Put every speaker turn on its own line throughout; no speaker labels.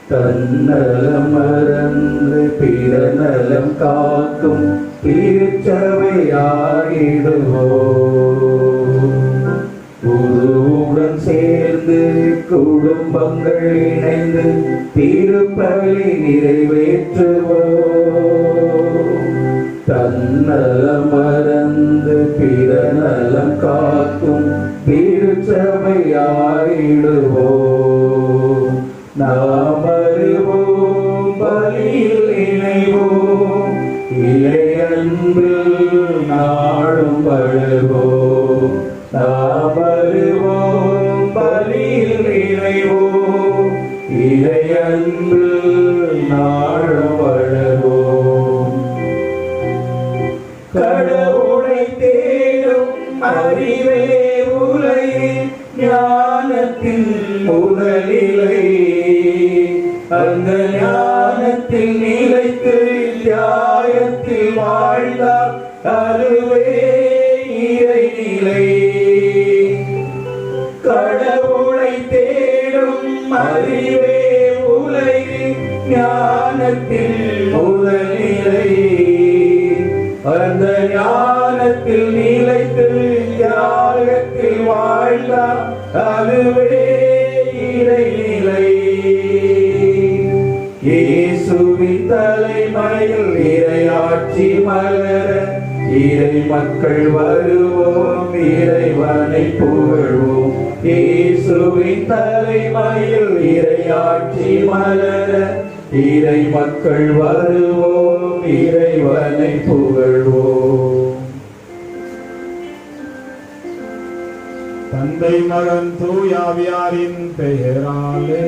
தன்னலம் மறந்து பிறநலம் காக்கும் திருச்சபையாகிடுவோம். குருவுடன் சேர்ந்து குடும்பங்கள் இணைந்து திருப்பலி நிறைவேற்றுவோம். தன்னலம் மறந்து பிறநலம் காக்கும் திருச்சபையாகிடுவோம். நாம் அறிவோம், பலியில் இணைவோம், இறை அன்பில் நாடும் வளர்வோம். நாம் அறிவோம், பலியில் இணைவோம், இறை அன்பில் நாடும் வளர்வோம். கடவுளை தேடும் அறிவே உலகில் ஞானத்தின் முதலிலை. அந்த ஞானத்தில் நிலைத்து தியாகத்தில் வாழ்ந்தால் அதுவே இறைநிலை. கடவுளை தேடும் அறிவே உலகில் ஞானத்தில் முதலிலை. அந்த ஞானத்தில் நிலைத்து தியாகத்தில் வாழ்ந்தால் அதுவே இறைநிலை. இயேசுவின் தலைமையில் இறையாட்சி மலர இறை மக்கள் வருவோம், இறைவனை புகழ்வோம். இயேசுவின் தலைமையில் இறையாட்சி மலர இறை மக்கள் வருவோம், இறைவனை புகழ்வோம்.
தந்தை மகன் தூயாவியாரின் பெயராலே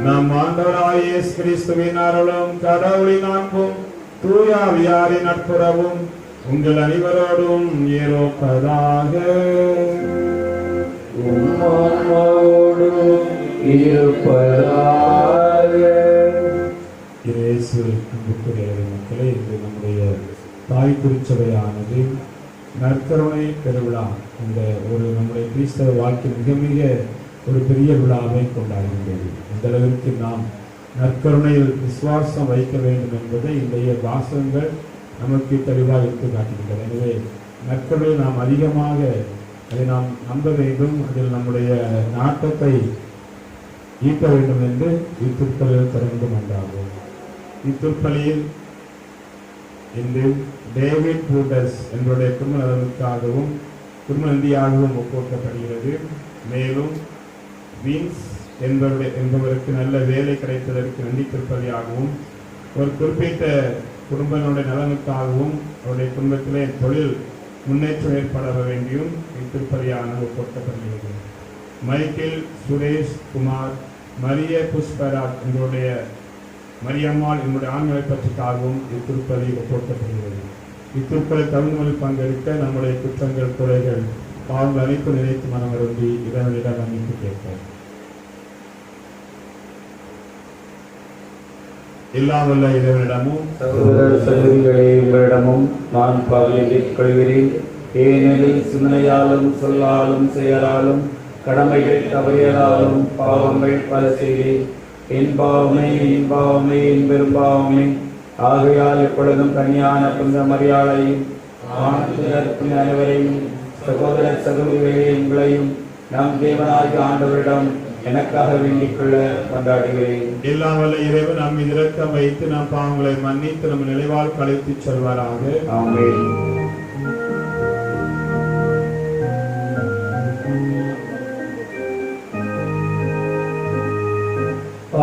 நம் ஆண்டவராகிய இயேசு கிறிஸ்துவின் அருளும் கடவுளின் அன்பும் தூயாவியாரின் நட்புறவும் உங்கள் அனைவரோடும் இருப்பதாக. இயேசு அன்புக்குரிய மக்களே, இது நம்முடைய தாய் திருச்சபையானது நற்கருணை பெருவிழா. இந்த நம்முடைய கிறிஸ்தவ வாழ்க்கை மிக மிக ஒரு பெரிய விழாவை கொண்டாடுகின்றது. இந்த அளவிற்கு நாம் நற்கருணையில் விசுவாசம் வைக்க வேண்டும் என்பதை இன்றைய வாசகங்கள் நமக்கு தெளிவாக எடுத்து காட்டுகின்றன. எனவே நற்கருணையை நாம் அதிகமாக அதை நாம் நம்ப வேண்டும், அதில் நம்முடைய நாட்டத்தை ஈட்ட வேண்டும் என்று இத்திருப்பலியில் தொடர்ந்து கொண்டாகும். இத்திருப்பலியில் இன்று டேவிட் பூடஸ் என்பவருடைய குடும்ப நலனுக்காகவும் குடும்ப நிதியாகவும் ஒப்புக்கப்படுகிறது. மேலும் வின்ஸ் என்பவருக்கு நல்ல வேலை கிடைத்ததற்கு நன்றி திருப்பலியாகவும் ஒரு குறிப்பிட்ட குடும்பங்களுடைய நலனுக்காகவும் அவருடைய குடும்பத்திலே தொழில் முன்னேற்றம் ஏற்பட வேண்டியும் இத்திருப்பலியானது ஒப்புக்கப்படுகிறது. மைக்கேல் சுரேஷ் குமார் மரிய புஷ்பராஜ் எங்களுடைய மரியம்மாள் என்னுடைய ஆண்களை பற்றிக்காகவும் இத்திருப்பலி ஒப்புக்கப்படுகிறது. இத்திருப்பலி தமிழ்மொழி பங்கெடுக்க நம்முடைய குற்றங்கள் குறைகள் பாவங்கள் அனைத்து நினைத்து மனம் வருந்தி இறைவனிடம் மன்னிப்பு கேட்போம். இல்லாமல்ல இறைவனிடமும்
சகோதர சகோதரிகளே, உங்களிடமும் நான் பாவியை கொள்கிறேன். ஏனெனில் சிந்தனையாலும் சொல்லாலும் செயலாலும் கடமைகள் தவறியதாலும் பாவங்கள் பல செய்தேன். என் பாவமே என் பாவமே என் பெரும்பாவமே. ஆகையால் எப்பொழுதும் கன்னியான புனித மரியாதையும் அனைவரையும் சகோதர சகோதரிகளே உங்களையும் நம் தேவனாகிய ஆண்டவரிடம் எனக்காக வேண்டிக் கொள்ள கொண்டாடுகிறேன்.
இல்லாமல் இறைவன் நம் இரக்கம் வைத்து நம் பாவங்களை மன்னித்து நம் நிலைவாழ் கழித்து செல்வாராக.
ஆமென்.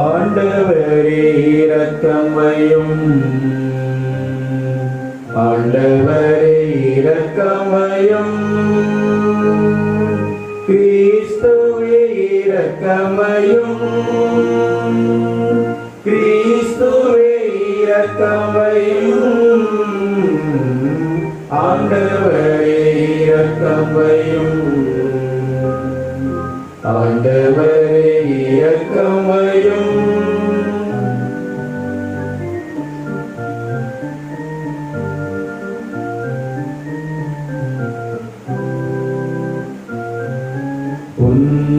ஆண்டவரே இரக்கம் வையும், ஆண்டவரே இரக்கம் வையும். கிறிஸ்துவே இரக்கம் வையும், கிறிஸ்துவே இரக்கம் வையும். ஆண்டவரே இரக்கம் வையும், ஆண்டவரே இரக்கம் வையும்.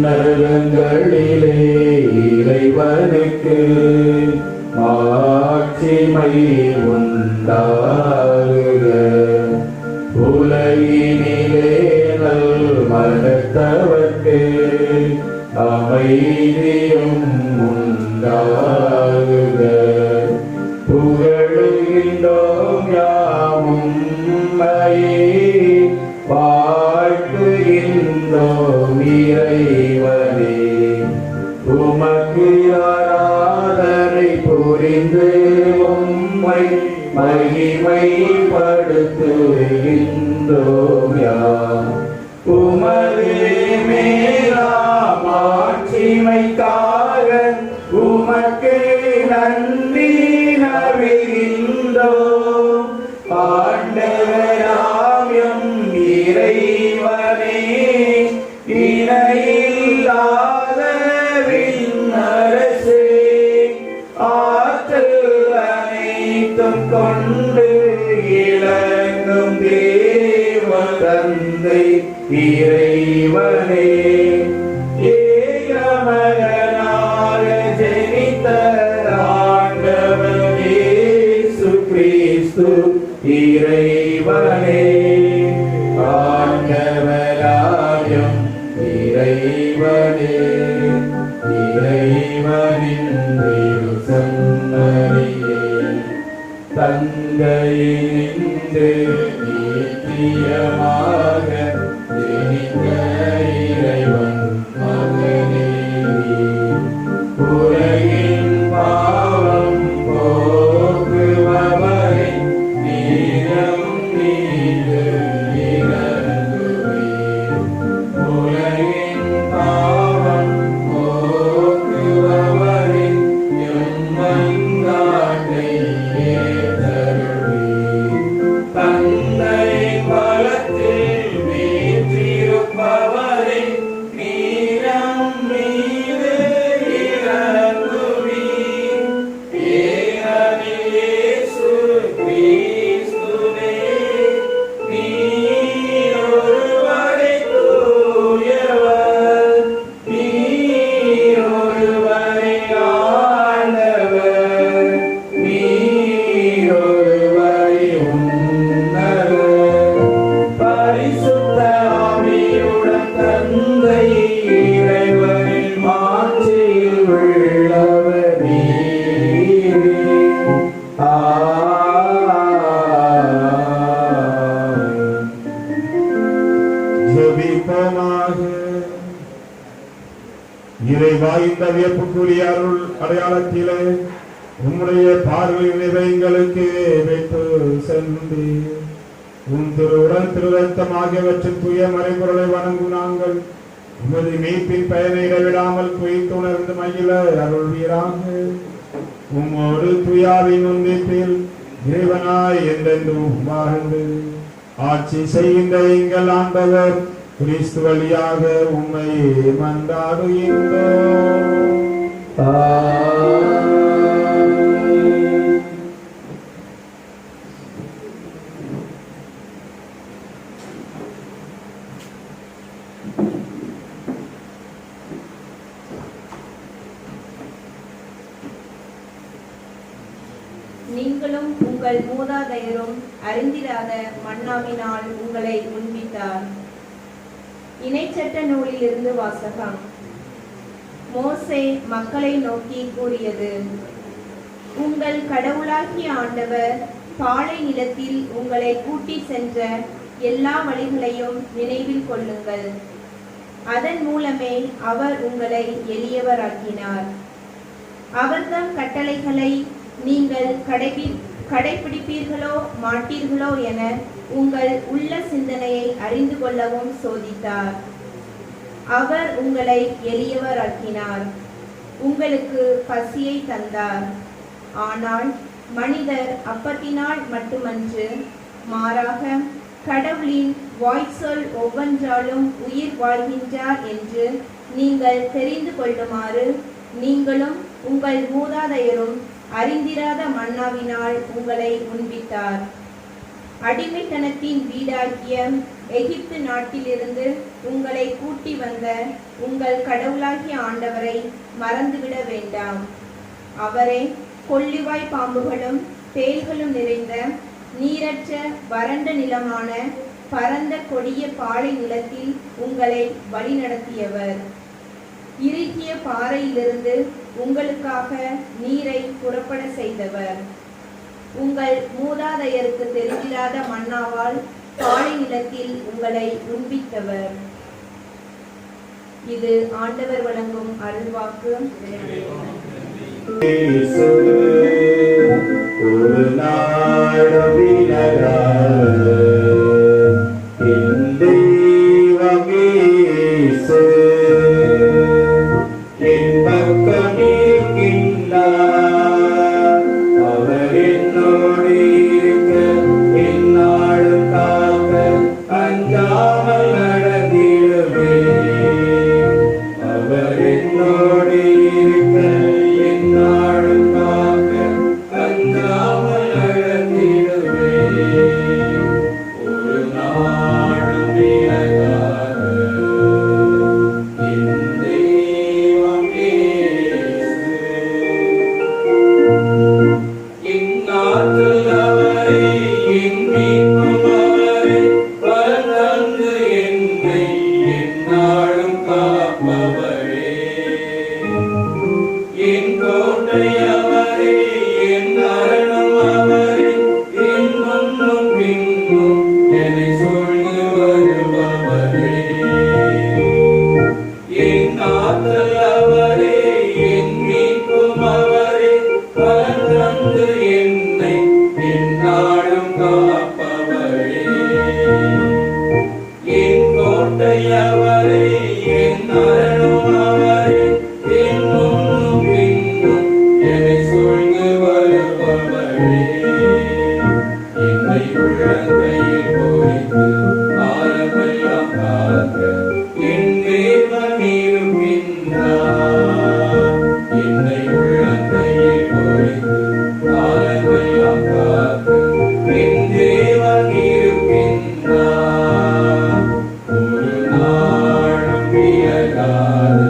விண்ணகங்களிலே இறைவனுக்கு மாட்சிமை உண்டாகுக. உலகினிலே நல் மனத்தவர்க்கு அமைதியும் உண்டாகுக. புகழுகின்றோம் யாமும் வாழ்த்துகின்றோம் இறைவனே. உமக்கு ஆராதனை புரிந்து உம்மை மகிமைப்படுத்துகின்றோம் யாம். உமது மேலாம் ஆட்சிமைக்காக உமக்கு நன்றி நவிகின்றோம். ஆண்டவராம் எம் இறைவனே, இணையில்லாத விண்ணரசே, ஆற்றல் அனைத்தும் கொண்டு இலங்கும் தேவ தந்தை இறைவனே, ஏகமகனாக ஜனித்த ஆண்டவர் இயேசு கிறிஸ்து இறைவனே. ஆண்டவராயும் இறைவனே, இறைவனின் திருசன்னதியே தந்தையினின்று நித்தியமாக ஜனித்த இறைவன் மகனே, உலகின் பாவம் போக்குபவரே, நீரம் மீது இறங்குவீர். உலகின் பாவம் போக்குபவரே, எம் மன்றாட்டை ஏற்றருள்வீர். தந்தை பலத்தில் வீற்றிருப்பவரே, நீரம் மீது இறங்குவீர். ஏனெனில் இயேசு கிறிஸ்துவே, நீர் ஒருவரே தூயவர், நீர் ஒருவரே ஆண்டவர், நீர் ஒருவரே உன்னதர். பரிசுத்த ஆவியுடன் தந்தை இறைவனின் மாட்சியில் உள்ளவர் நீரே. ஆமென்.
ஜெபிப்போமாக. இறைவா, இந்த வியப்புக்குரிய அருள் அடையாளத்திலே உம்முடைய பார்வையின் எங்களுக்கு வைத்து சென்று உம் திருவுடன் திருரத்தம் ஆகியவற்றின் தூய மறைபொருளை வணங்கும் நாங்கள் உமது மீட்பின் பயனை இடைவிடாமல் குவித்துணர்ந்து மகிழ அருள்வீராக. உம்மோடு துயாவின் ஒன்றிப்பில் இறைவனாய் என்றென்றும் வாழ்ந்து ஆட்சி செய்கின்ற எங்கள் ஆண்டவர் கிறிஸ்து வழியாக உம்மை மன்றாடுகின்றோம்.
நீங்களும் உங்கள் மூதாதையரும் அறிந்திராத மன்னாவினால் உங்களை உண்பித்தார். இணைச்சட்ட நூலிலிருந்து வாசகம். மோசே மக்களை நோக்கி கூறியது: உங்கள் கடவுளாகிய ஆண்டவர் பாலை நிலத்தில் உங்களை கூட்டி சென்ற எல்லா வழிகளையும் நினைவில் கொள்ளுங்கள். அதன் மூலமே அவர் உங்களை எளியவராக்கினார். அவர்தம் கட்டளைகளை நீங்கள் கடைபிடிப்பீர்களோ மாட்டீர்களோ என உங்கள் உள்ள சிந்தனையை அறிந்து கொள்ளவும் சோதித்தார். அவர் உங்களை எளியவராக்கினார். உங்களுக்கு பசியை தந்தார். ஆனால் மனிதர் அப்பத்தினால் மட்டுமன்று, மாறாக கடவுளின் வாய்ச்சொல் ஒவ்வொன்றாலும் உயிர் வாழ்கின்றார் என்று நீங்கள் தெரிந்து கொள்ளுமாறு நீங்களும் உங்கள் மூதாதையரும் அறிந்திராத மன்னாவினால் உங்களை உண்பித்தார். அடிமைத்தனத்தின் வீடாகிய எகிப்து நாட்டிலிருந்து உங்களை கூட்டி வந்த உங்கள் கடவுளாகிய ஆண்டவரை மறந்துவிட வேண்டாம். அவரே கொள்ளிவாய் பாம்புகளும் தேள்களும் நிறைந்த நீரற்ற வறண்ட நிலமான பரந்த கொடிய பாலை நிலத்தில் உங்களை வழிநடத்தியவர். இறுகிய பாறையிலிருந்து உங்களுக்காக நீரை புறப்பட செய்தவர். உங்கள் மூதாதையருக்கு தெரிந்திராத மன்னாவால் பாலை நிலத்தில் உங்களை உண்பித்தவர். இது ஆண்டவர் வழங்கும் அருள்வாக்கு.
ஒரு நாளும் விலகாத என் தெய்வம் இயேசு என் பக்கம் இருக்கின்றார். அவர் என்னோடு இருக்க எந்நாளும் காக்க அஞ்சாமல் நடந்திடுவேன். அவர் என்னோடு இருக்க எந்நாளும் காக்க அஞ்சாமல் நடந்திடுவேன். ஒரு நாளும் விலகாத என் தெய்வம் இயேசு. இந்நாட்டில் அவரே என் மீட்பும் அவரே பலர்ந்து என்னை எந்நாளும் காப்பவரே. என் கோட்டை அவரே என் அரணும் அவரே என் முன்னும் பின்னும் என்னை சூழ்ந்து வருபவரே. என் ஆற்றல் அவரே என் மீட்பும் அவரே பலர்ந்து என்னை எந்நாளும் காப்பவரே. என் கோட்டை அவரே என் அரணும் அவரே என் முன்னும் பின்னும் என்னை சூழ்ந்து வருபவரே. என்னை உள்ளங்கையில் பொறித்து காலமெல்லாம் காக்க என் தேவன் இருக்கின்றார். என்னை உள்ளங்கையில் பொறித்து காலமெல்லாம் காக்க என் தேவன் இருக்கின்றார். ஒரு நாளும் விலகாத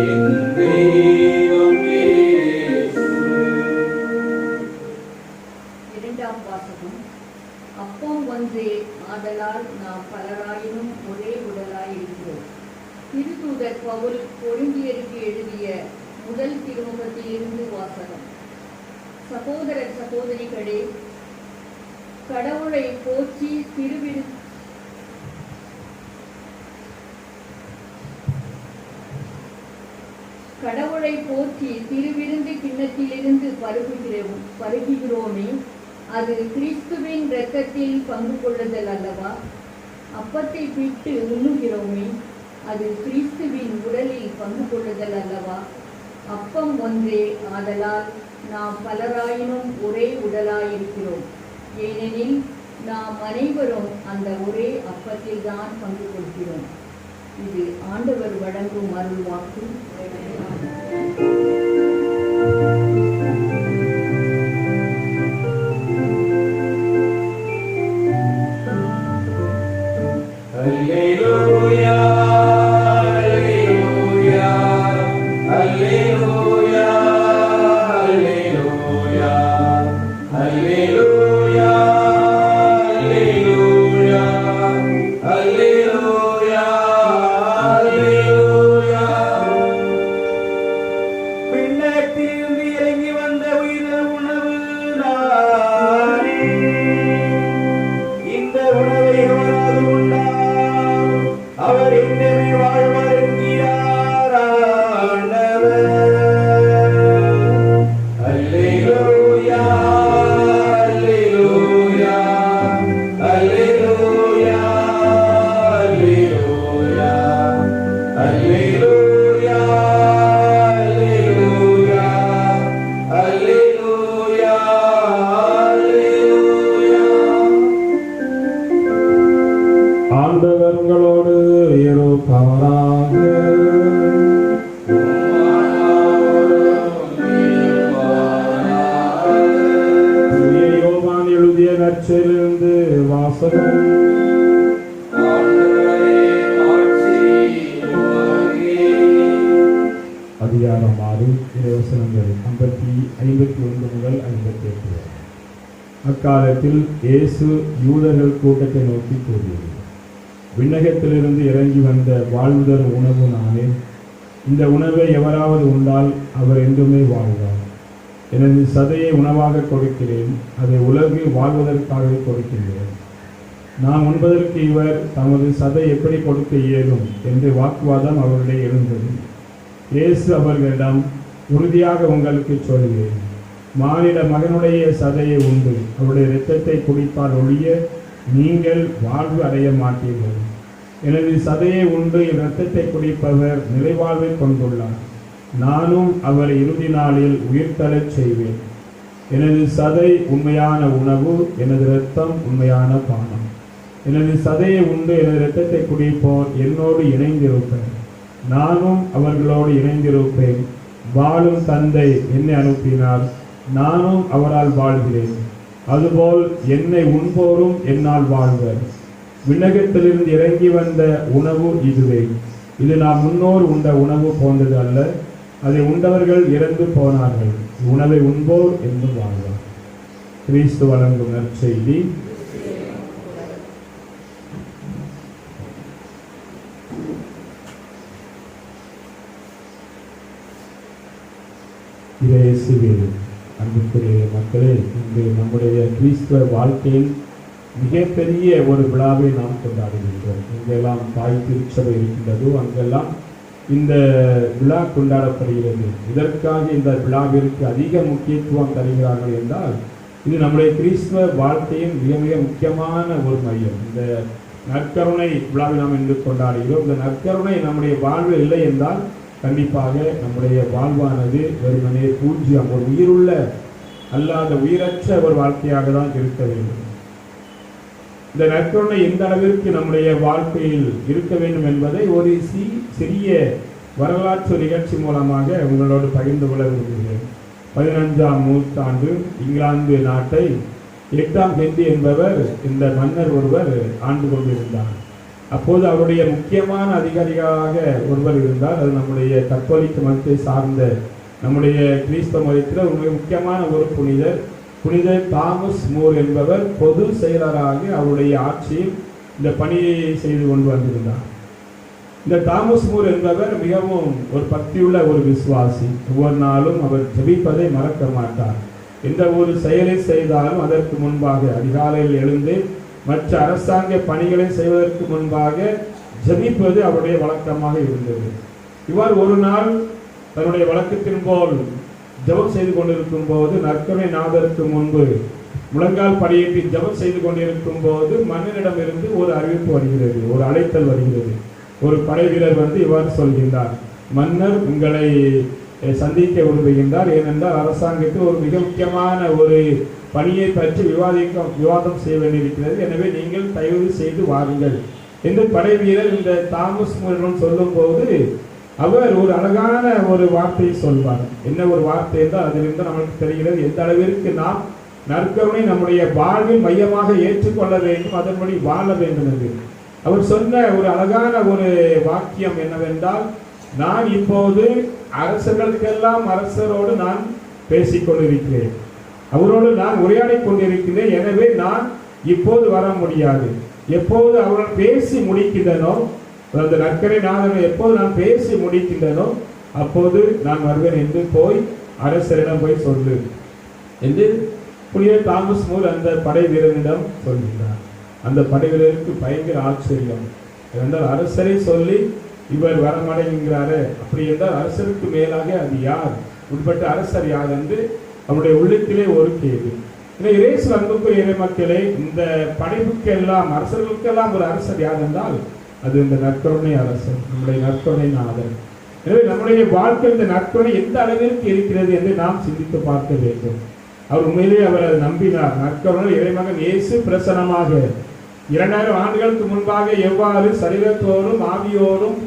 என் தெய்வம் இயேசு.
இரண்டாம் வாசகம். அப்பம் ஒன்றே, ஆதலால் நாம் பலராயினும் ஒரே உடலாய் இருக்கிறோம். திருத்தூதர் பவுல் கொரிந்தியருக்கு எழுதிய முதல் திருமுகத்திலிருந்து வாசகம். சகோதர சகோதரிகளே, கடவுளை போற்றி திருவிருந்து கிண்ணத்திலிருந்து பருகுகிறோமே, அது கிறிஸ்துவின் இரத்தத்தில் பங்கு கொள்ளுதல் அல்லவா? அப்பத்தை பிட்டு உண்ணுகிறோமே, அது கிறிஸ்துவின் உடலில் பங்கு கொள்ளுதல் அல்லவா? அப்பம் ஒன்றே, ஆதலால் நாம் பலராயினும் ஒரே உடலாயிருக்கிறோம். ஏனெனில் நாம் அனைவரும் அந்த ஒரே அப்பத்தில் தான் பங்கு கொள்கிறோம். இது ஆண்டவர் வழங்கும் அருள்வாக்கு.
அல்லேலூயா அல்லேலூயா அல்லேலூயா அல்லேலூயா அல்லேலூயா அல்லேலூயா அல்லேலூயா அல்லேலூயா.
அதிகாரம் 6 இறைவசனங்கள் 51 முதல் 58 வரை. அக்காலத்தில் இயேசு யூதர்கள் கூட்டத்தை நோக்கி கூறியது, விண்ணகத்திலிருந்து இறங்கி வந்த வாழ்வு தரும் உணவு நானே. இந்த உணவை எவராவது உண்டால் அவர் என்றுமே வாழ்வார். எனது சதையை உணவாக கொடுக்கிறேன், அதை உலகு வாழ்வதற்காகவே கொடுக்கின்றேன். நான் உண்பதற்கு இவர் தமது சதை எப்படி கொடுக்க இயலும் என்று வாக்குவாதம் அவர்களிடையே எழுந்தது. இயேசு அவர்களிடம், உறுதியாக உங்களுக்கு சொல்கிறேன், மானிட மகனுடைய சதையை உண்டு அவருடைய இரத்தத்தை குடித்தால் ஒழிய நீங்கள் வாழ்வு அடைய மாட்டீர்கள். எனது சதையை உண்டு என் இரத்தத்தை குடிப்பவர் நிறைவாழ்வை கொண்டுள்ளார். நானும் அவரை இறுதி நாளில் உயிர்த்தெழச் செய்வேன். எனது சதை உண்மையான உணவு, எனது இரத்தம் உண்மையான பானம். எனது சதையை உண்டு எனது இரத்தத்தை குடிப்போர் என்னோடு இணைந்திருப்பேன், நானும் அவர்களோடு இணைந்திருப்பேன். வாழும் தந்தை என்னை அனுப்பினார், நானும் அவரால் வாழ்கிறேன். அதுபோல் என்னை உண்போரும் என்னால் வாழ்வர். விண்ணகத்திலிருந்து இறங்கி வந்த உணவு இதுவே. இது நாம் முன்னோர் உண்ட உணவு போன்றது அல்ல. அதை உண்டவர்கள் இறந்து போனார்கள். உணவை உண்போர் என்றும் வாழ்வார். கிறிஸ்து வழங்கும் நற்செய்தி. இயேசுவில் அன்புக்குரிய மக்களே, இன்று நம்முடைய கிறிஸ்துவ வாழ்க்கையில் மிகப்பெரிய ஒரு விழாவை நாம் கொண்டாடுகின்றோம். எங்கெல்லாம் தாய் திருச்சபை இருக்கின்றதோ அங்கெல்லாம் இந்த விழா கொண்டாடப்படுகிறது. இதற்காக இந்த விழாவிற்கு அதிக முக்கியத்துவம் தருகிறார்கள் என்றால் இது நம்முடைய கிறிஸ்துவ வாழ்க்கையின் மிக மிக முக்கியமான ஒரு மையம். இந்த நற்கருணை விழாவை நாம் இன்று கொண்டாடுகிறோம். இந்த நற்கருணை நம்முடைய வாழ்வில் இல்லை என்றால் கண்டிப்பாக நம்முடைய வாழ்வானது வெறுமனே பூஜ்யம், ஒரு உயிருள்ள அல்லாத உயிரற்ற ஒரு வாழ்க்கையாக தான் இருக்க வேண்டும். இந்த நற்கருணை எந்த அளவிற்கு நம்முடைய வாழ்க்கையில் இருக்க வேண்டும் என்பதை ஒரு சிறிய வரலாற்று நிகழ்ச்சி மூலமாக உங்களோடு பகிர்ந்து கொள்ள விரும்புகிறேன். 15ஆம் நூற்றாண்டு இங்கிலாந்து நாட்டை 8ஆம் ஹென்றி என்பவர், இந்த மன்னர் ஒருவர் ஆண்டு கொண்டிருந்தார். அப்போது அவருடைய முக்கியமான அதிகாரியாக ஒருவர் இருந்தார். அது நம்முடைய கத்தோலிக்க மதத்தை சார்ந்த நம்முடைய கிறிஸ்தவ மதத்தில் ஒரு மிக முக்கியமான ஒரு புனிதர் தாமஸ் மூர் என்பவர் பொது செயலராக அவருடைய ஆட்சியில் இந்த பணியை செய்து கொண்டு வந்திருந்தார். இந்த தாமஸ் மூர் என்பவர் மிகவும் ஒரு பக்தியுள்ள ஒரு விசுவாசி. ஒவ்வொரு நாளும் அவர் ஜெபிப்பதை மறக்க மாட்டார். எந்த ஒரு செயலை செய்தாலும் அதற்கு முன்பாக அதிகாலையில் எழுந்து மற்ற அரசாங்க பணிகளை செய்வதற்கு முன்பாக ஜெபிப்பது அவருடைய வழக்கமாக இருந்தது. இவ்வாறு ஒரு நாள் தன்னுடைய வழக்கத்தின் போல் ஜெபம் செய்து கொண்டிருக்கும் போது, நற்கருணை நாதருக்கு முன்பு முழங்கால் படியேற்றி ஜெபம் செய்து கொண்டிருக்கும் போது மன்னனிடமிருந்து ஒரு அறிவிப்பு வருகிறது, ஒரு அழைத்தல் வருகிறது. ஒரு படை வீரர் வந்து இவ்வாறு சொல்கின்றார், மன்னர் உங்களை சந்திக்க விரும்புகின்றார். ஏனென்றால் அரசாங்கத்தில் ஒரு மிக முக்கியமான ஒரு பணியை பற்றி விவாதம் செய்ய வேண்டியிருக்கிறது. எனவே நீங்கள் தயவு செய்து வாருங்கள் என்று படை வீரர் இந்த தாமஸ் மூரிடம் சொல்லும் போது அவர் ஒரு அழகான ஒரு வார்த்தையை சொல்வார். என்ன ஒரு வார்த்தை என்றால் அதிலிருந்து நமக்கு தெரிகிறது எந்த அளவிற்கு நாம் நற்கருணை நம்முடைய வாழ்வில் மையமாக ஏற்றுக்கொள்ள வேண்டும், அதன்படி வாழ வேண்டும் என்று. அவர் சொன்ன ஒரு அழகான ஒரு வாக்கியம் என்னவென்றால், நான் இப்போது அரசர்களுக்கெல்லாம் அரசரோடு நான் பேசிக்கொண்டிருக்கிறேன், அவரோடு நான் உரையாடி கொண்டிருக்கிறேன். எனவே நான் இப்போது வர முடியாது. எப்போது அவர்கள் பேசி முடிக்கின்றனோ, அந்த நற்கருணை நாதனை எப்போது நான் பேசி முடிக்கின்றனோ அப்போது நான் வருவேன் என்று போய் அரசரிடம் போய் சொல்லு என்று புனித தாமஸ் மூர் அந்த படை வீரனிடம் சொல்கிறார். அந்த படை வீரருக்கு பயங்கர ஆச்சரியம். என்றால் அரசரை சொல்லி இவர் வரமடைகிறாரு, அப்படி என்றால் அரசருக்கு மேலாக அது யார், உட்பட்ட அரசர் யார் என்று அவருடைய உள்ளத்திலே ஒரு கேள்வி. இயேசு அன்புக்குரிய இறைமக்களே, இந்த படைப்புக்கெல்லாம் அரசர்களுக்கெல்லாம் ஒரு அரசர் யார் என்றால் அது இந்த நற்கருணை அரசர், நம்முடைய நற்கருணை நாதர். எனவே நம்முடைய வாழ்க்கை இந்த நற்கருணை எந்த அளவிற்கு இருக்கிறது என்று நாம் சிந்தித்து பார்க்க வேண்டும். அவர் உண்மையிலேயே அவர் அதை நம்பினார். நற்கருணை இறைமகன் இயேசு பிரசனமாக 2000 ஆண்டுகளுக்கு முன்பாக எவ்வாறு சரீரத்தோடும் ஆவியோடும்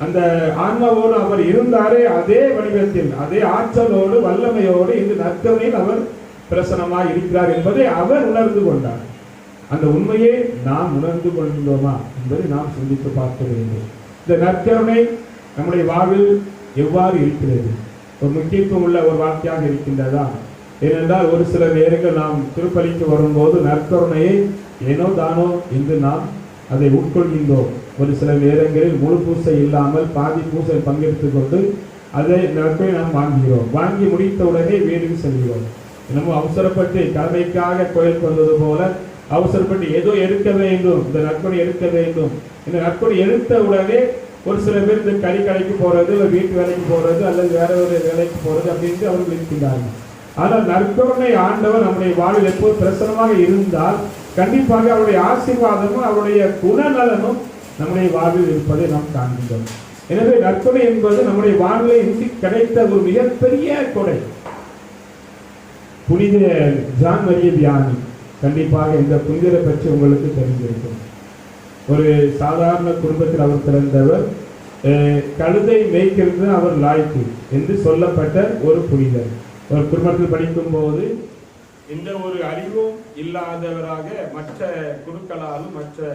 அந்த ஆன்மாவோடு அவர் இருந்தாரே, அதே வடிவத்தில் அதே ஆற்றலோடு வல்லமையோடு இந்த நற்கருணையில் அவர் பிரசனமாக இருக்கிறார் என்பதை அவர் உணர்ந்து கொண்டார். அந்த உண்மையை நாம் உணர்ந்து கொள்கின்றோமா என்பதை நாம் சிந்தித்து பார்க்க வேண்டும். இந்த நற்கருணை நம்முடைய வாழ்வில் எவ்வாறு இருக்கிறது? ஒரு முக்கியத்துவம் உள்ள ஒரு வார்த்தையாக இருக்கின்றதா? ஏனென்றால் ஒரு சில நேரங்கள் நாம் திருப்பலிக்கு வரும்போது நற்கருணையை ஏனோ தானோ என்று நாம் அதை உட்கொள்கின்றோம். ஒரு சில நேரங்களில் முழு பூசை இல்லாமல் பாதி பூசை பங்கெடுத்துக் கொண்டு அதை நற்கருணை நாம் வாங்குகிறோம். வாங்கி முடித்த உடனே வீட்டுக்கு செல்கிறோம். நம்ம அவசரப்பட்டு கடமைக்காக கோயில் கொள்வது போல அவசரப்பட்டு ஏதோ எடுக்க வேண்டும், இந்த நற்கருணை எடுக்க வேண்டும். இந்த நற்கருணை எடுத்த உடனே ஒரு சில பேர் இந்த கடைக்கு போறது, இல்லை வீட்டு வேலைக்கு போறது, அல்லது வேற ஒரு வேலைக்கு போறது அப்படின்ட்டு அவர்கள் இருக்கின்றார்கள். ஆனால் நற்கருணை ஆண்டவர் நம்முடைய வாழ்வில் எப்போது பிரசனமாக இருந்தால் கண்டிப்பாக அவருடைய ஆசீர்வாதமும் அவருடைய குணநலனும் நம்முடைய வாழ்வில் இருப்பதை நாம் காண்கின்றோம். எனவே நற்கொடை என்பது நம்முடைய வாழ்வில் இன்று கிடைத்த ஒரு மிகப்பெரிய கொடை. புனித ஜான் மரிய வியானி, கண்டிப்பாக இந்த புனிதரை பற்றி உங்களுக்கு தெரிந்திருக்கும். ஒரு சாதாரண குடும்பத்தில் அவர் பிறந்தவர். கழுதை மேய்க்கிறது அவர் லாய்க்கு என்று சொல்லப்பட்ட ஒரு புனிதர். ஒரு குடும்பத்தில் படிக்கும் போது இந்த ஒரு அறிவும் இல்லாதவராக மற்ற குருக்களாலும் மற்ற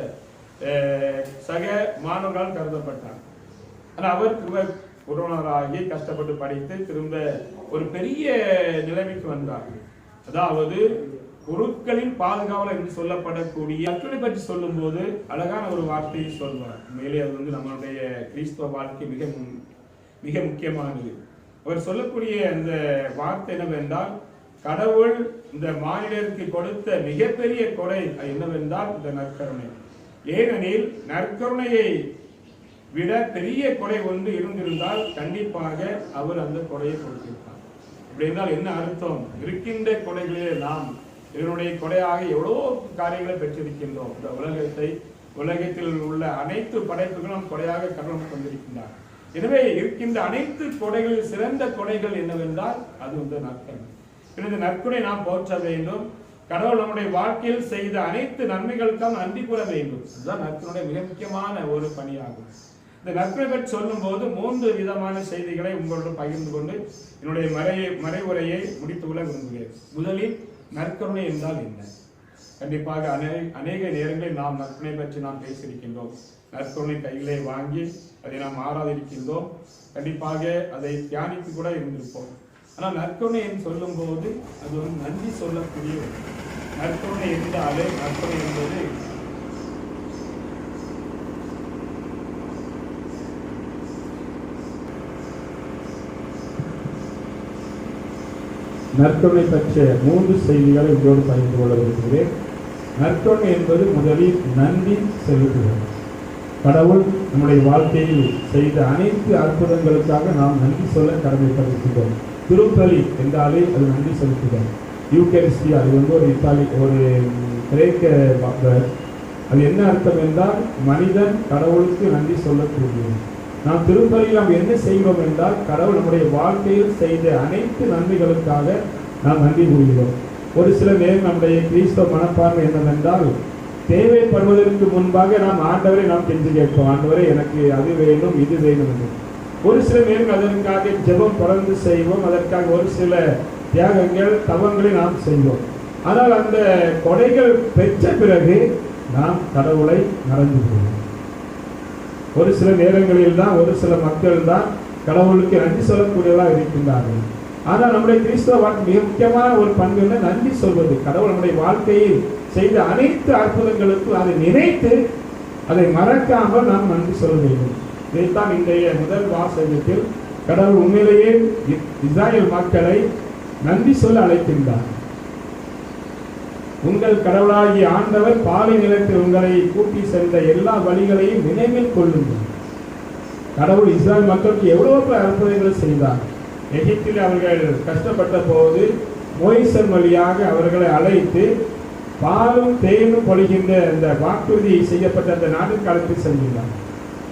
சக மாணவர்களால் கருதப்பட்டார். ஆனால் அவர் குருவனராகி கஷ்டப்பட்டு படித்து திரும்ப ஒரு பெரிய நிலைமைக்கு வந்தார். அதாவது குருக்களின் பாதுகாவலர் என்று சொல்லப்படக்கூடிய நற்கருணை பற்றி சொல்லும் போது அழகான ஒரு வார்த்தையை சொல்வார். மேலே அது நம்மளுடைய கிறிஸ்துவ வாழ்க்கை மிக மிக முக்கியமானது. அவர் சொல்லக்கூடிய அந்த வார்த்தை என்னவென்றால், கடவுள் இந்த மானிடருக்கு கொடுத்த மிகப்பெரிய கொடை என்னவென்றால் இந்த நற்கருணை. ஏனெனில் நற்கருணையை விட பெரிய கொடை ஒன்று இருந்திருந்தால் கண்டிப்பாக அவர் அந்த கொடையை கொடுத்திருப்பார். அப்படி என்றால் என்ன அர்த்தம்? இருக்கின்ற கொடைகளிலே நாம் இதனுடைய கொடையாக எவ்வளவோ காரியங்களை பெற்றிருக்கின்றோம். இந்த உலகத்தில் உள்ள அனைத்து படைப்புகளும் கொடையாக கடவுள் கொண்டிருக்கின்றார். எனவே இருக்கின்ற அனைத்து கொடைகளில் சிறந்த கொடைகள் என்னவென்றால் அது இந்த நற்கருணை. இந்த நற்கருணை நாம் போற்ற வேண்டும். கடவுள் நம்முடைய வாழ்க்கையில் செய்த அனைத்து நன்மைகளுக்காக நன்றி கூற வேண்டும். அதுதான் நற்கருணை மிக முக்கியமான ஒரு பணியாகும். இந்த நற்கருணை பற்றி சொல்லும் போது 3 விதமான செய்திகளை உங்களோடு பகிர்ந்து கொண்டு என்னுடைய மறைவுரையை முடித்துக்கொள்ள விரும்புகிறேன். முதலில் நற்கருணை என்றால் என்ன? கண்டிப்பாக அநேக நேரங்களில் நாம் நற்கருணை பற்றி நாம் பேசியிருக்கின்றோம். நற்கருணை கையிலே வாங்கி அதை நாம் ஆராதிருக்கின்றோம். கண்டிப்பாக அதை தியானித்து கூட இருந்திருப்போம். ஆனால் நற்கருணை என்று சொல்லும் போது அது ஒரு நன்றி சொல்லக்கூடிய நற்கருணை என்றாலே நற்கருணை என்பது நற்கருணை பற்றிய 3 செய்திகளை உங்களோடு பகிர்ந்து கொள்ள விரும்புகிறேன். நற்கருணை என்பது முதலில் நன்றி செலுத்துகிறோம். கடவுள் நம்முடைய வாழ்க்கையில் செய்த அனைத்து அற்புதங்களுக்காக நாம் நன்றி சொல்ல கடமைப்பட்டிருக்கிறோம். திருப்பலி என்றாலே அது நன்றி செலுத்துகிறோம். யூகரிஸ்டியா, அது ஒரு கிரேக்க வார்த்தை. அது என்ன அர்த்தம் என்றால் மனிதன் கடவுளுக்கு நன்றி சொல்லக்கூடியது. நாம் திருப்பலியில் நாம் என்ன செய்கிறோம் என்றால் கடவுள் நம்முடைய வாழ்க்கையில் செய்த அனைத்து நன்மைகளுக்காக நாம் நன்றி கூறுகிறோம். ஒரு சில நேரம் நம்முடைய கிறிஸ்தவ மனப்பான்மை என்னவென்றால், தேவைப்படுவதற்கு முன்பாக நாம் ஆண்டவரை நாம் கெஞ்சி கேட்போம். ஆண்டவரை எனக்கு அது வேணும் இது வேணும் என்று. ஒரு சில நேரம் அதற்காக ஜெபம் தொடர்ந்து செய்வோம். அதற்காக ஒரு சில தியாகங்கள் தவங்களை நாம் செய்வோம். ஆனால் அந்த கொடைகள் பெற்ற பிறகு நாம் கடவுளை மறந்து போவோம். ஒரு சில நேரங்களில் தான் ஒரு சில மக்கள் தான் கடவுளுக்கு நன்றி சொல்லக்கூடியவர்களாக இருக்கின்றார்கள். ஆனால் நம்முடைய கிறிஸ்தவ வாழ்க்கை மிக முக்கியமான ஒரு பண்பு என்ன? நன்றி சொல்வது. கடவுள் நம்முடைய வாழ்க்கையில் செய்த அனைத்து அற்புதங்களுக்கும் அதை நினைத்து அதை மறக்காமல் நாம் நன்றி சொல்ல வேண்டும். இதைத்தான் இன்றைய முதல் வாசகத்தில் கடவுள் உண்மையிலேயே இஸ்ராயேல் மக்களை நன்றி சொல்ல அழைக்கின்றார். உங்கள் கடவுளாகிய ஆண்டவர் பாலை நிலத்தில் உங்களை கூட்டி சென்ற எல்லா வழிகளையும் நினைவில் கொள்ளுங்கள். கடவுள் இஸ்ராயேல் மக்களுக்கு எவ்வளவு அற்புதங்களை செய்தார். எகிப்தில் அவர்கள் கஷ்டப்பட்ட போது மோசேயின் வழியாக அவர்களை அழைத்து பாலும் தேனும் பொழிகின்ற அந்த வாக்குறுதி செய்யப்பட்ட அந்த நாட்டுக்கு அழைத்து செல்கின்றார்.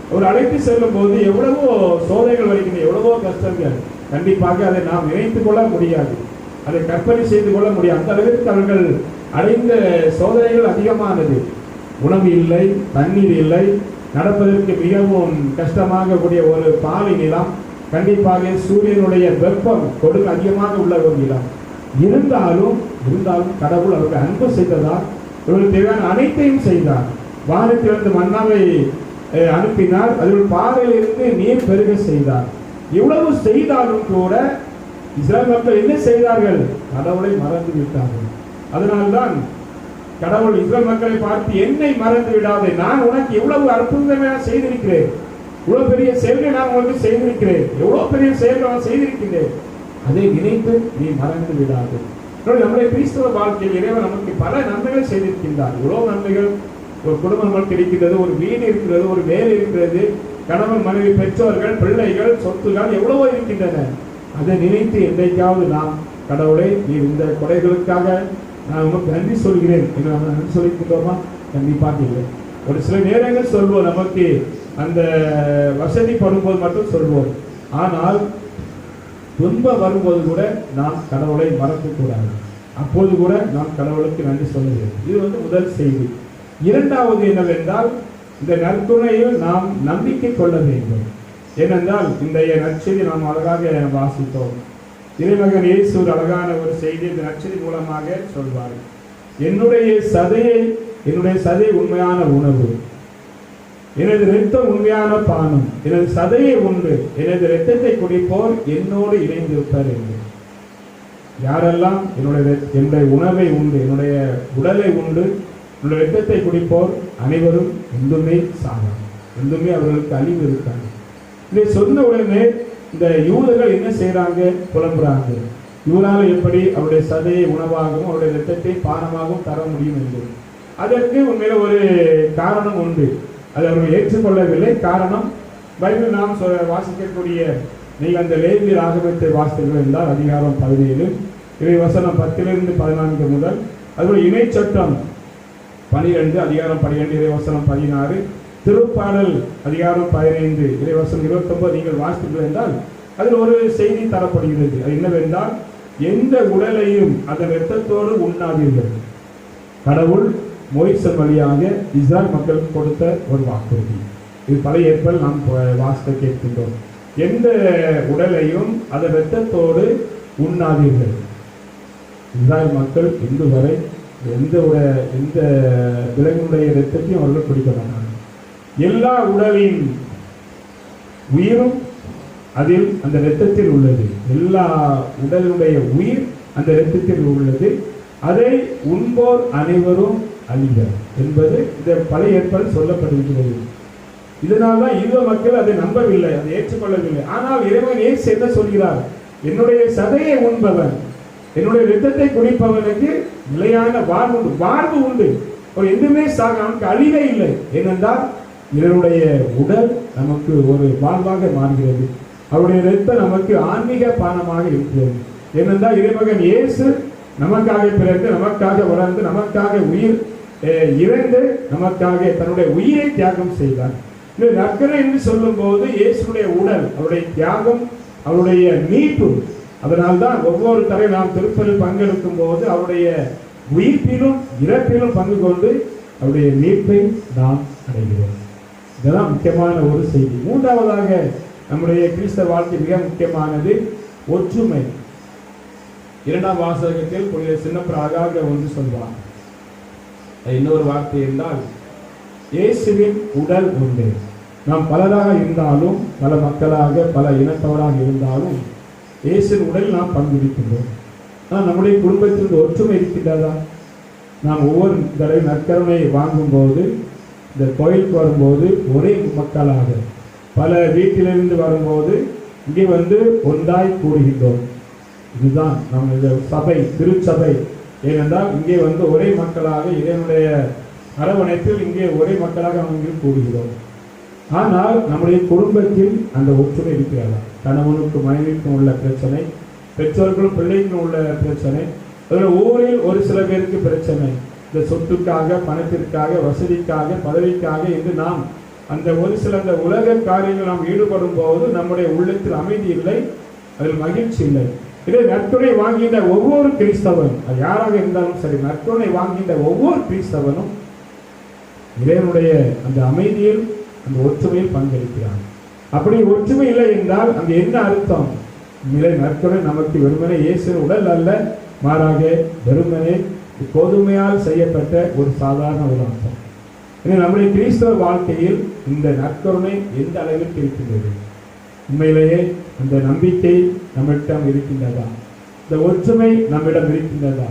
அவர் அழைத்து செல்லும் போது எவ்வளவோ சோதனைகள் வருகின்ற, எவ்வளவோ கஷ்டங்கள். கண்டிப்பாக அதை நாம் நினைத்து கொள்ள முடியாது, அதை கற்பனை செய்து கொள்ள முடியாது. அந்த அளவிற்கு அவர்கள் அடைந்த சோதனைகள் அதிகமானது. உணவு இல்லை, தண்ணீர் இல்லை, நடப்பதற்கு மிகவும் கஷ்டமாக கூடிய ஒரு பாலை நிலம், கண்டிப்பாக சூரியனுடைய வெப்பம் கொடுக்க அதிகமாக உள்ள ஒரு நிலம். இருந்தாலும் கடவுள் அவர்கள் அன்பு செய்ததால் இவர்கள் தேவையான அனைத்தையும் செய்தார். வானத்திலிருந்து மன்னாவை அனுப்பினார், அதில் பாறையிலிருந்து நீர் பெருக செய்தார். இவ்வளவு செய்தாலும் கூட இஸ்ரவேல் மக்கள் என்ன செய்தார்கள்? கடவுளை மறந்து விட்டார்கள். அதனால்தான் கடவுள் இஸ்ரவேல் மக்களை பார்த்து, என்னை மறந்து விடாதே, நான் உனக்கு எவ்வளவு அற்புதமாக செய்திருக்கிறேன், இவ்வளவு பெரிய செயல்களை நான் உங்களுக்கு செய்திருக்கிறேன், எவ்வளவு பெரிய செயல்களை நான் செய்திருக்கிறேன், அதை நினைத்து நீ மறந்து விடாது. நம்முடைய கிறிஸ்தவ வாழ்க்கையில் இறைவன் நமக்கு பல நன்மைகள் செய்திருக்கின்றார். எவ்வளவு நன்மைகள்! ஒரு குடும்பம் நமக்கு இருக்கிறது, ஒரு வீடு இருக்கிறது, ஒரு வேலை இருக்கிறது, கணவன் மனைவி பெற்றோர்கள் பிள்ளைகள் சொத்துகள் எவ்வளவோ இருக்கின்றன. அதை நினைத்து என்றைக்காவது நாம் கடவுளை நீ இந்த கொடைகளுக்காக நான் உனக்கு நன்றி சொல்கிறேன் என்று நம்ம நன்றி சொல்லிக்கின்றோமா? கண்டிப்பாக இல்லை. ஒரு சில நேரங்கள் சொல்வோம், நமக்கு அந்த வசதி படும்போது மட்டும் சொல்வோம். ஆனால் துன்பம் வரும்போது கூட நாம் கடவுளை மறக்கக்கூடாது. அப்போது கூட நாம் கடவுளுக்கு நன்றி சொல்லுகிறோம். இது முதல் செய்தி. இரண்டாவது என்னவென்றால், இந்த நற்குணையில் நாம் நம்பிக்கை கொள்ள வேண்டும். ஏனென்றால் இன்றைய நற்செய்தி நாம் அழகாக வாசித்தோம். இறைமகன் இயேசு அழகான ஒரு செய்தி இந்த நற்செய்தி மூலமாக சொல்வார். என்னுடைய சதை உண்மையான உணவு, எனது இரத்தம் உண்மையான பானம், எனது சதையை உண்டு எனது இரத்தத்தை குடிப்போர் என்னோடு இணைந்திருப்பார் என்று. யாரெல்லாம் என்னுடைய உணவை உண்டு, என்னுடைய உடலை உண்டு, என்னுடைய இரத்தத்தை குடிப்போர் அனைவரும் என்றுமே சாகார், என்றுமே அவர்களுக்கு அழிவு இருக்காங்க. இதை சொன்ன உடனே இந்த யூதர்கள் என்ன செய்யறாங்க? புலம்புறாங்க. இவரால் எப்படி அவருடைய சதையை உணவாகவும் அவருடைய இரத்தத்தை பானமாகவும் தர முடியும் என்று. அதற்கு உண்மையில ஒரு காரணம் உண்டு. அதை அவர்கள் ஏற்றுக்கொள்ளவில்லை. காரணம், பைபிள் நாம் வாசிக்கக்கூடிய, நீங்கள் அந்த லேவியர் ஆகமத்தை வாசித்தீர்கள் என்றால் அதிகாரம் 17 இறை வசனம் 10 14 முதல், அதுபோல் இணை சட்டம் 12 அதிகாரம் 12 இறை வசனம் 16, திருப்பாடல் அதிகாரம் 15 இறை வசனம் 29 நீங்கள் வாசித்தீர்கள் என்றால் அதில் ஒரு செய்தி தரப்படுகிறது. அது என்னவென்றால், எந்த உடலையும் அதன் இரத்தத்தோடு உண்ணாதீர்கள். கடவுள் மோய்சன் வழியாக இஸ்ராயல் மக்களுக்கு கொடுத்த ஒரு வாக்குறுதி. இது பழைய ஏற்பாடில் நாம் வாசிக்க கேட்கின்றோம். எந்த உடலையும் அதன் இரத்தத்தோடு உண்ணாதீர்கள். இஸ்ராயல் மக்கள் இன்று வரை எந்த விலங்கினுடைய இரத்தத்தையும் அவர்கள் குடிக்க மாட்டார்கள். எல்லா உடலின் உயிரும் அதில் அந்த இரத்தத்தில் உள்ளது. எல்லா உடலுடைய உயிர் அந்த இரத்தத்தில் உள்ளது. அதை உண்போர் அனைவரும் அழிவர் என்பது இந்த பழைய ஏற்பாடு சொல்லப்படுகிறது. இதனால்தான் யூத மக்கள் அதை நம்பவில்லை, அதை ஏற்றுக்கொள்ளவில்லை. ஆனால் இறைவன் இயேசு என்ன சொல்கிறார்? என்னுடைய சதையை உண்பவன், என்னுடைய இரத்தத்தை குடிப்பவனுக்கு நிலையான வாழ்வு உண்டு. அவர் எதுவுமே நமக்கு அழிவே இல்லை. ஏனென்றால் இதனுடைய உடல் நமக்கு ஒரு வாழ்வாக மாறுகிறது. அவருடைய இரத்தம் நமக்கு ஆன்மீக பானமாக இருக்கிறது. ஏனென்றால் இறைமகன் இயேசு நமக்காக பிறந்து, நமக்காக வளர்ந்து, நமக்காக உயிர் இறந்து, நமக்காக தன்னுடைய உயிரை தியாகம் செய்தார். இந்த நற்கரை என்று சொல்லும் போது இயேசுடைய உடல், அவருடைய தியாகம், அவருடைய மீட்பு. அதனால்தான் ஒவ்வொரு தடவை நாம் திருப்பலில் பங்கெடுக்கும் போது அவருடைய உயிர்ப்பிலும் இறப்பிலும் பங்கு கொண்டு அவருடைய மீட்பை நாம் அடைகிறோம். இதெல்லாம் முக்கியமான ஒரு செய்தி. மூன்றாவதாக நம்முடைய கிறிஸ்தவ வாழ்க்கை மிக முக்கியமானது ஒற்றுமை. இரண்டாம் வாசகத்தில் புனித சின்னப்பர் அழகாக ஒன்று சொல்வார். இன்னொரு வார்த்தை என்றால், இயேசுவின் உடல் உண்டு. நாம் பலராக இருந்தாலும், பல மக்களாக பல இனத்தவராக இருந்தாலும் இயேசுவின் உடல் நாம் பங்கெடுக்கின்றோம். ஆனால் நம்முடைய குடும்பத்தில் ஒற்றுமை இருக்கின்றதா? நாம் ஒவ்வொரு தடவை நற்கருணை வாங்கும் போது, இந்த கோயிலுக்கு வரும்போது ஒரே மக்களாக, பல வீட்டிலிருந்து வரும்போது இங்கே ஒன்றாய் கூடுகின்றோம். இதுதான் நம்முடைய சபை, திருச்சபை. ஏனென்றால் இங்கே ஒரே மக்களாக இதனுடைய அரவணைப்பில் இங்கே ஒரே மக்களாக நாம் இங்கே கூடுகிறோம். ஆனால் நம்முடைய குடும்பத்தில் அந்த ஒற்றுமை இருக்கிறதா? கணவனுக்கும் மனைவிக்கும் உள்ள பிரச்சனை, பெற்றோர்களும் பிள்ளைக்கும் உள்ள பிரச்சனை, அதில் ஊரில் ஒரு சில பேருக்கு பிரச்சனை, இந்த சொத்துக்காக, பணத்திற்காக, வசதிக்காக, பதவிக்காக என்று நாம் அந்த ஒரு சில அந்த உலக காரியங்கள் நாம் ஈடுபடும் போது நம்முடைய உள்ளத்தில் அமைதி இல்லை, அதில் மகிழ்ச்சி இல்லை. இதை நற்கருணை வாங்குகின்ற ஒவ்வொரு கிறிஸ்தவன், அது யாராக இருந்தாலும் சரி, நற்கருணை வாங்குகின்ற ஒவ்வொரு கிறிஸ்தவனும் இறைவனுடைய அந்த அமைதியில், அந்த ஒற்றுமையில் பங்களிக்கிறான். அப்படி ஒற்றுமை இல்லை என்றால் அங்கு என்ன அர்த்தம்? நிலை நற்கருணை நமக்கு வெறுமனே இயேசு உடல் அல்ல, மாறாக வெறுமனே கோதுமையால் செய்யப்பட்ட ஒரு சாதாரண ஒரு அம்சம். நம்முடைய கிறிஸ்தவ வாழ்க்கையில் இந்த நற்கருணை எந்த அளவிற்கு இருக்கின்றது? உண்மையிலேயே அந்த நம்பிக்கை நம்மிடம் இருக்கின்றதா? இந்த ஒற்றுமை நம்மிடம் இருக்கின்றதா?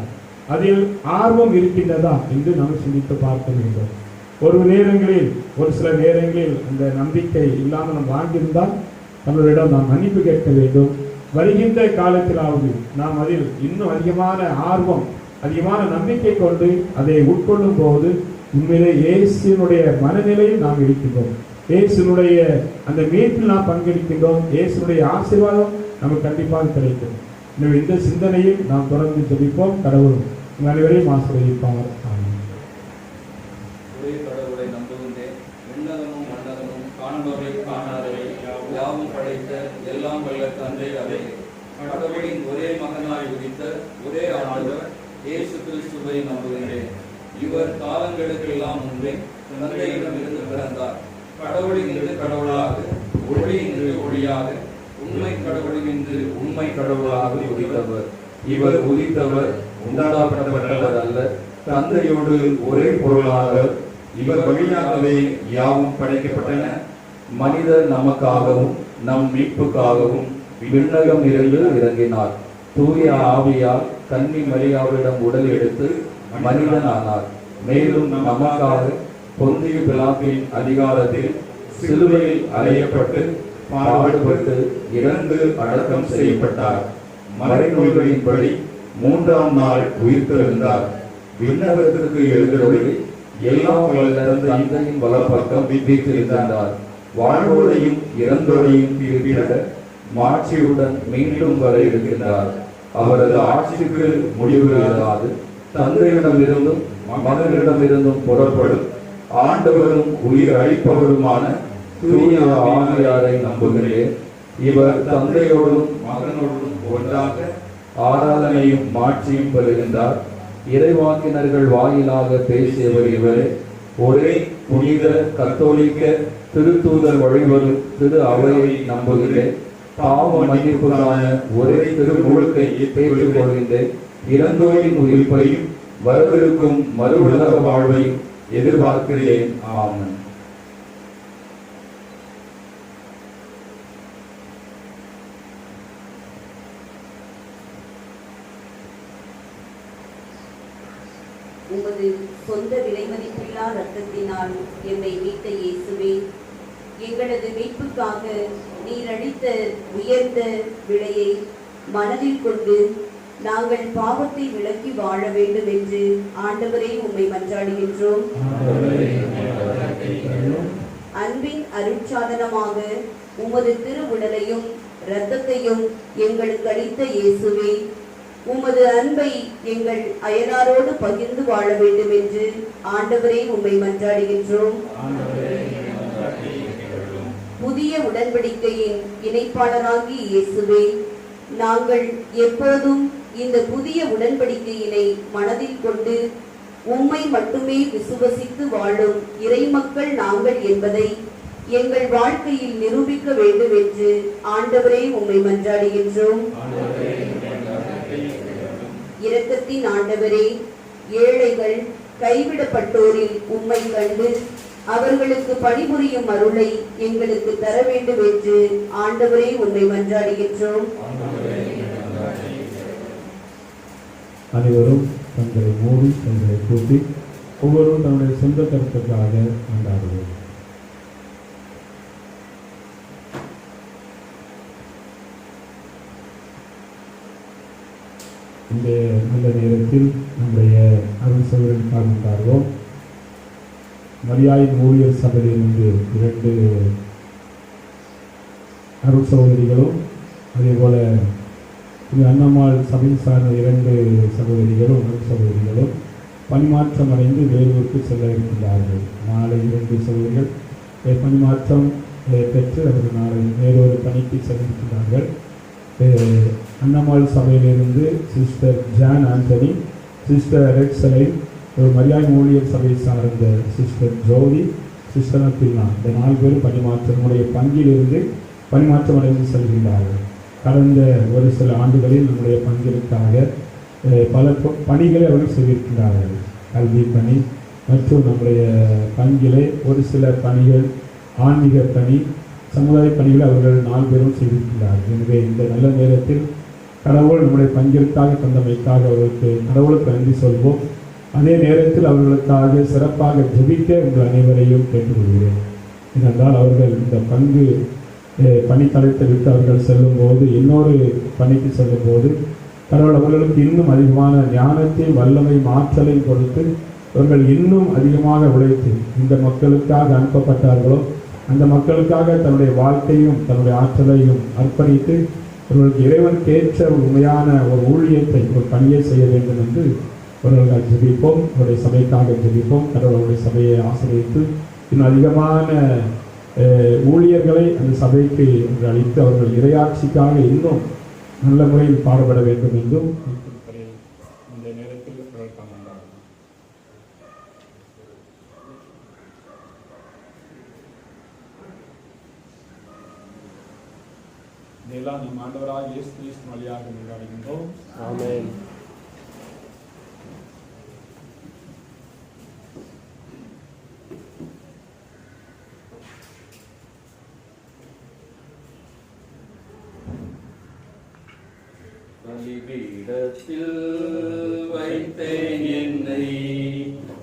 அதில் ஆர்வம் இருக்கின்றதா என்று நாம் சிந்தித்து பார்க்க வேண்டும். ஒரு சில நேரங்களில் அந்த நம்பிக்கை இல்லாமல் நாம் வாழ்ந்திருந்தால் நம்மளிடம் நாம் மன்னிப்பு கேட்க வேண்டும். வருகின்ற காலத்திலாவது நாம் அதில் இன்னும் அதிகமான ஆர்வம், அதிகமான நம்பிக்கை கொண்டு அதை உட்கொள்ளும் போது உண்மையிலே இயேசுனுடைய மனநிலையில் நாம் இருக்கின்றோம். இயேசுனுடைய அந்த மீட்பில் நாம் பங்கெடுக்கின்றோம். இயேசுனுடைய ஆசீர்வாதம் நமக்கு கண்டிப்பாக கிடைக்கும். எனவே இந்த சிந்தனையில் நாம் தொடர்ந்து ஜெபிப்போம். கடவுள் அனைவரையும் ஆசீர்வதிப்பார்.
ஒரே கடவுளை நம்புகின்றேன். விண்ணகமும் மண்ணகமும் காண்பவை காணாதவை யாவும் படைத்த எல்லாம் வல்ல தந்தை அவை கடவுளின் ஒரே மகனாய் உதித்த ஒரே ஆண்டவர் இயேசு கிறிஸ்துவை நம்புகின்றேன். இவர் காலங்களுக்கெல்லாம் முன்பே தந்தையிடமிருந்து பிறந்தார். கடவுளினின்று கடவுளாக, ஒளியினின்று ஒளியாக, உண்மை கடவுளினின்று உண்மை கடவுளாக உதித்தவர். இவர் உதித்தவர் உண்டாக்கப்பட்டவர் அல்ல, தந்தையோடு ஒரே பொருளாக இவர் வழியாகவே யாவும் படைக்கப்பட்டன. மனிதர் நமக்காகவும் நம் மீட்புக்காகவும் விண்ணகம் இருந்து இறங்கினார். தூய ஆவியால் கன்னி மரியாவிடம் உடல் எடுத்து மனிதனானார். மேலும் நமக்காக பொந்திய பிலாத்தின் அதிகாரத்தில் சிலுவையில் அறையப்பட்டு பாடுபட்டு இறந்து அடக்கம் செய்யப்பட்டார். மறைநூல்களின்படி 3ஆம் நாள் உயிர்த்தெழுந்தார். விண்ணகத்திற்கு எழுந்தருளி எல்லாம் வல்ல தந்தையின் வலப்பக்கம் வீற்றிருந்தார். வாழ்வோரையும் இறந்தோரையும் தீர்ப்பிட மாட்சியுடன் மீண்டும் வர இருக்கின்றார். அவரது ஆட்சிக்கு முடிவு இராது. தந்தையிடமிருந்தும் மகனிடமிருந்தும் புறப்படும் ஆண்டவரும் உயிர் அளிப்பவருமான தூய ஆவியாரை நம்புகிறேன். இவர் தந்தையோடும் மகனோடும் ஒன்றாக ஆராதனையும் மாட்சியும் பெறுகின்றார். இறைவாக்கினர்கள் வாயிலாக பேசியவர் இவரே. ஒரே புனித கத்தோலிக்க திருத்தூதர் வழிவரும் திரு அவையை நம்புகிறேன். பாவ மன்னிப்புக்கான ஒரே திருமுழுக்கை ஏற்றுக் கொள்கின்றேன். இறந்தோரின் உயிர்ப்பையும் வரவிருக்கும் மறு உலக வாழ்வையும் எதிர்பார்க்கிறேன். ஆமென்.
உமது சொந்த விலைமதிப்பில்லா இரத்தத்தினால் எம்மை மீட்ட இயேசுவே, எங்களது மீட்புக்காக நீர் அளித்த உயர்ந்த விலையை மனதில் கொண்டு நாங்கள் பாவத்தை விலக்கி வாழ வேண்டும் என்று ஆண்டவரே உம்மை மன்றாடுகின்றோம். அன்பின் அருட்சாதனமாக உமது திருவுடலையும் இரத்தத்தையும் எங்களுக்கு அளித்த இயேசுவே, உமது அன்பை எங்கள் அயலாரோடு பகிர்ந்து வாழ வேண்டும் என்று ஆண்டவரே உம்மை மன்றாடுகின்றோம். புதிய உடன்படிக்கையின் இணைப்பாளராகிய இயேசுவே, நாங்கள் எப்போதும் இந்த புதிய உடன்படிக்கையினை மனதில் கொண்டு உம்மை மட்டுமே விசுவசித்து வாழும் இறைமக்கள் நாங்கள் என்பதை எங்கள் வாழ்க்கையில் நிரூபிக்க வேண்டும் என்று ஆண்டவரே உம்மை மன்றாடுகின்றோம். இரக்கத்தின் ஆண்டவரே, ஏழைகள் கைவிடப்பட்டோரில் உம்மை கண்டு அவர்களுக்கு பணிபுரியும் அருளை எங்களுக்கு தர வேண்டும் என்று ஆண்டவரே உம்மை மன்றாடுகின்றோம்.
அனைவரும் தங்களை மூடி தங்களை கூட்டி ஒவ்வொருவரும் தன்னுடைய சொந்த கருத்துக்காக கொண்டாடுவோம். இந்த நல்ல நேரத்தில் நம்முடைய அருள் சகோதரனுக்காக கொண்டாடுவோம். மரியாயின் ஊழியர் சபையிலிருந்து 2 அருள் சகோதரிகளும், அதே போல அன்னம்மாள் சபை சார்ந்த 2 சகோதரிகளும் அருள் சகோதரிகளும் பணிமாற்றம் அடைந்து வேலூருக்கு செல்ல இருக்கின்றார்கள். நாளை 2 சகோதரிகள் பணிமாற்றம் பெற்று அவர்கள் நாளை வேறொரு பணிக்கு செல்கின்றார்கள். அன்னம்மாள் சபையிலிருந்து சிஸ்டர் ஜான் ஆண்டனி, சிஸ்டர் ரெட்சலை, ஒரு மரியாதை ஊழியர் சபை சார்ந்த சிஸ்டர் ஜோதி, சிஸ்டர் பின்னா, இந்த 4 பேரும் பணிமாற்றமுடைய பங்கிலிருந்து பணிமாற்றம் அடைந்து செல்கின்றார்கள். கடந்த ஒரு சில ஆண்டுகளில் நம்முடைய பங்கிற்காக பல பணிகளை அவர்கள் செய்திருக்கிறார்கள். கல்வி பணி மற்றும் நம்முடைய பங்கிலே ஒரு சில பணிகள், ஆன்மீக பணி, சமுதாய பணிகளை அவர்கள் 4 பேரும் செய்திருக்கிறார்கள். எனவே இந்த நல்ல நேரத்தில் கடவுள் நம்முடைய பங்கிற்காக தந்தமைக்காக அவர்களுக்கு கடவுளுக்கு நன்றி சொல்வோம். அதே நேரத்தில் அவர்களுக்காக சிறப்பாக ஜெபிக்க உங்கள் அனைவரையும் கேட்டுக்கொள்கிறேன். ஏனென்றால் அவர்கள் இந்த பங்கு பணித்தளத்தை விட்டு அவர்கள் செல்லும்போது இன்னொரு பணிக்கு செல்லும்போது கடவுள் அவர்களுக்கு இன்னும் அதிகமான ஞானத்தை வல்லமை ஆற்றலை கொடுத்து அவர்கள் இன்னும் அதிகமாக உழைத்து இந்த மக்களுக்காக அனுப்பப்பட்டார்களோ அந்த மக்களுக்காக தன்னுடைய வாழ்க்கையும் தன்னுடைய ஆற்றலையும் அர்ப்பணித்து அவர்களுக்கு இறைவனுக்கு ஏற்ற உண்மையான ஒரு ஊழியத்தை ஒரு பணியை செய்ய வேண்டும் என்று அவர்கள் ஜெபிப்போம். அவருடைய சபைக்காக ஜெபிப்போம். கடவுள் அவருடைய சபையை ஆசிரியத்து இன்னும் அதிகமான ஊழியர்களை அந்த சபைக்கு அளித்து அவர்கள் இறையாட்சிக்காக இன்னும் நல்ல முறையில் பாடுபட வேண்டும் என்றும் இந்த நேரத்தில் இதெல்லாம் நம் ஆண்டவராகிய இயேசு கிறிஸ்து வழியாக கொண்டாடுகின்றோம். ஆமென்.
பலிபீடத்தில் வைத்தேன் என்னை,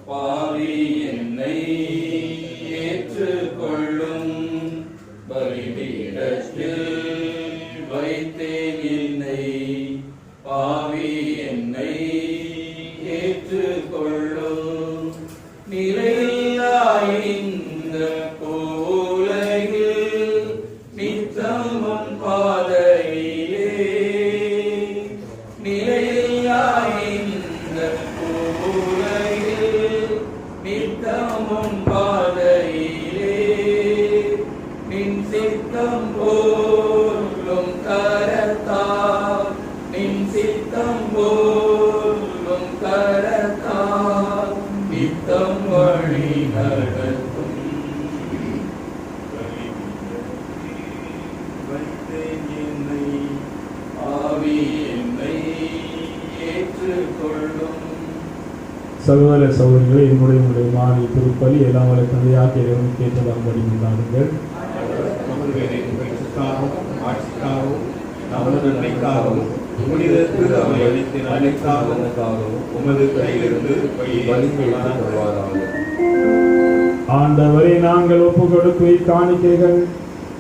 பாவி என்னை ஏற்றுக்கொள்ளும். பலிபீடத்தில் வைத்தேன் என்னை, பாவி என்னை ஏற்றுக்கொள்ளும். நிலையில்லா இந்த உலகில் நித்தமும் பாதையிலே, நிலையில்லா இந்த உலகில் நித்தமும் பாதையிலே, நின் சித்தம் போலும் கரத்தால், நின் சித்தம் போலும் கரத்தால் நித்தம் வழி நடத்தும். வைத்தேன் என்னை, ஆவி என்னை ஏற்றுக்கொள்ளும்.
சகோதர சகோதரிகளை என்னுடைய மாலை திருப்பலி எல்லாம் வரை தந்தையாக இறைவனுக்கு ஏற்றதாகும்படி கொண்டாடுங்கள்.
ஆட்சிக்காகவும் நமது நன்மைக்காகவும் புனித திரு அவை அளித்த நன்மைக்காகவும் உமது கையிலிருந்து
ஆண்டவரை நாங்கள் ஒப்பு கொடுக்கும் இக்காணிக்கைகள்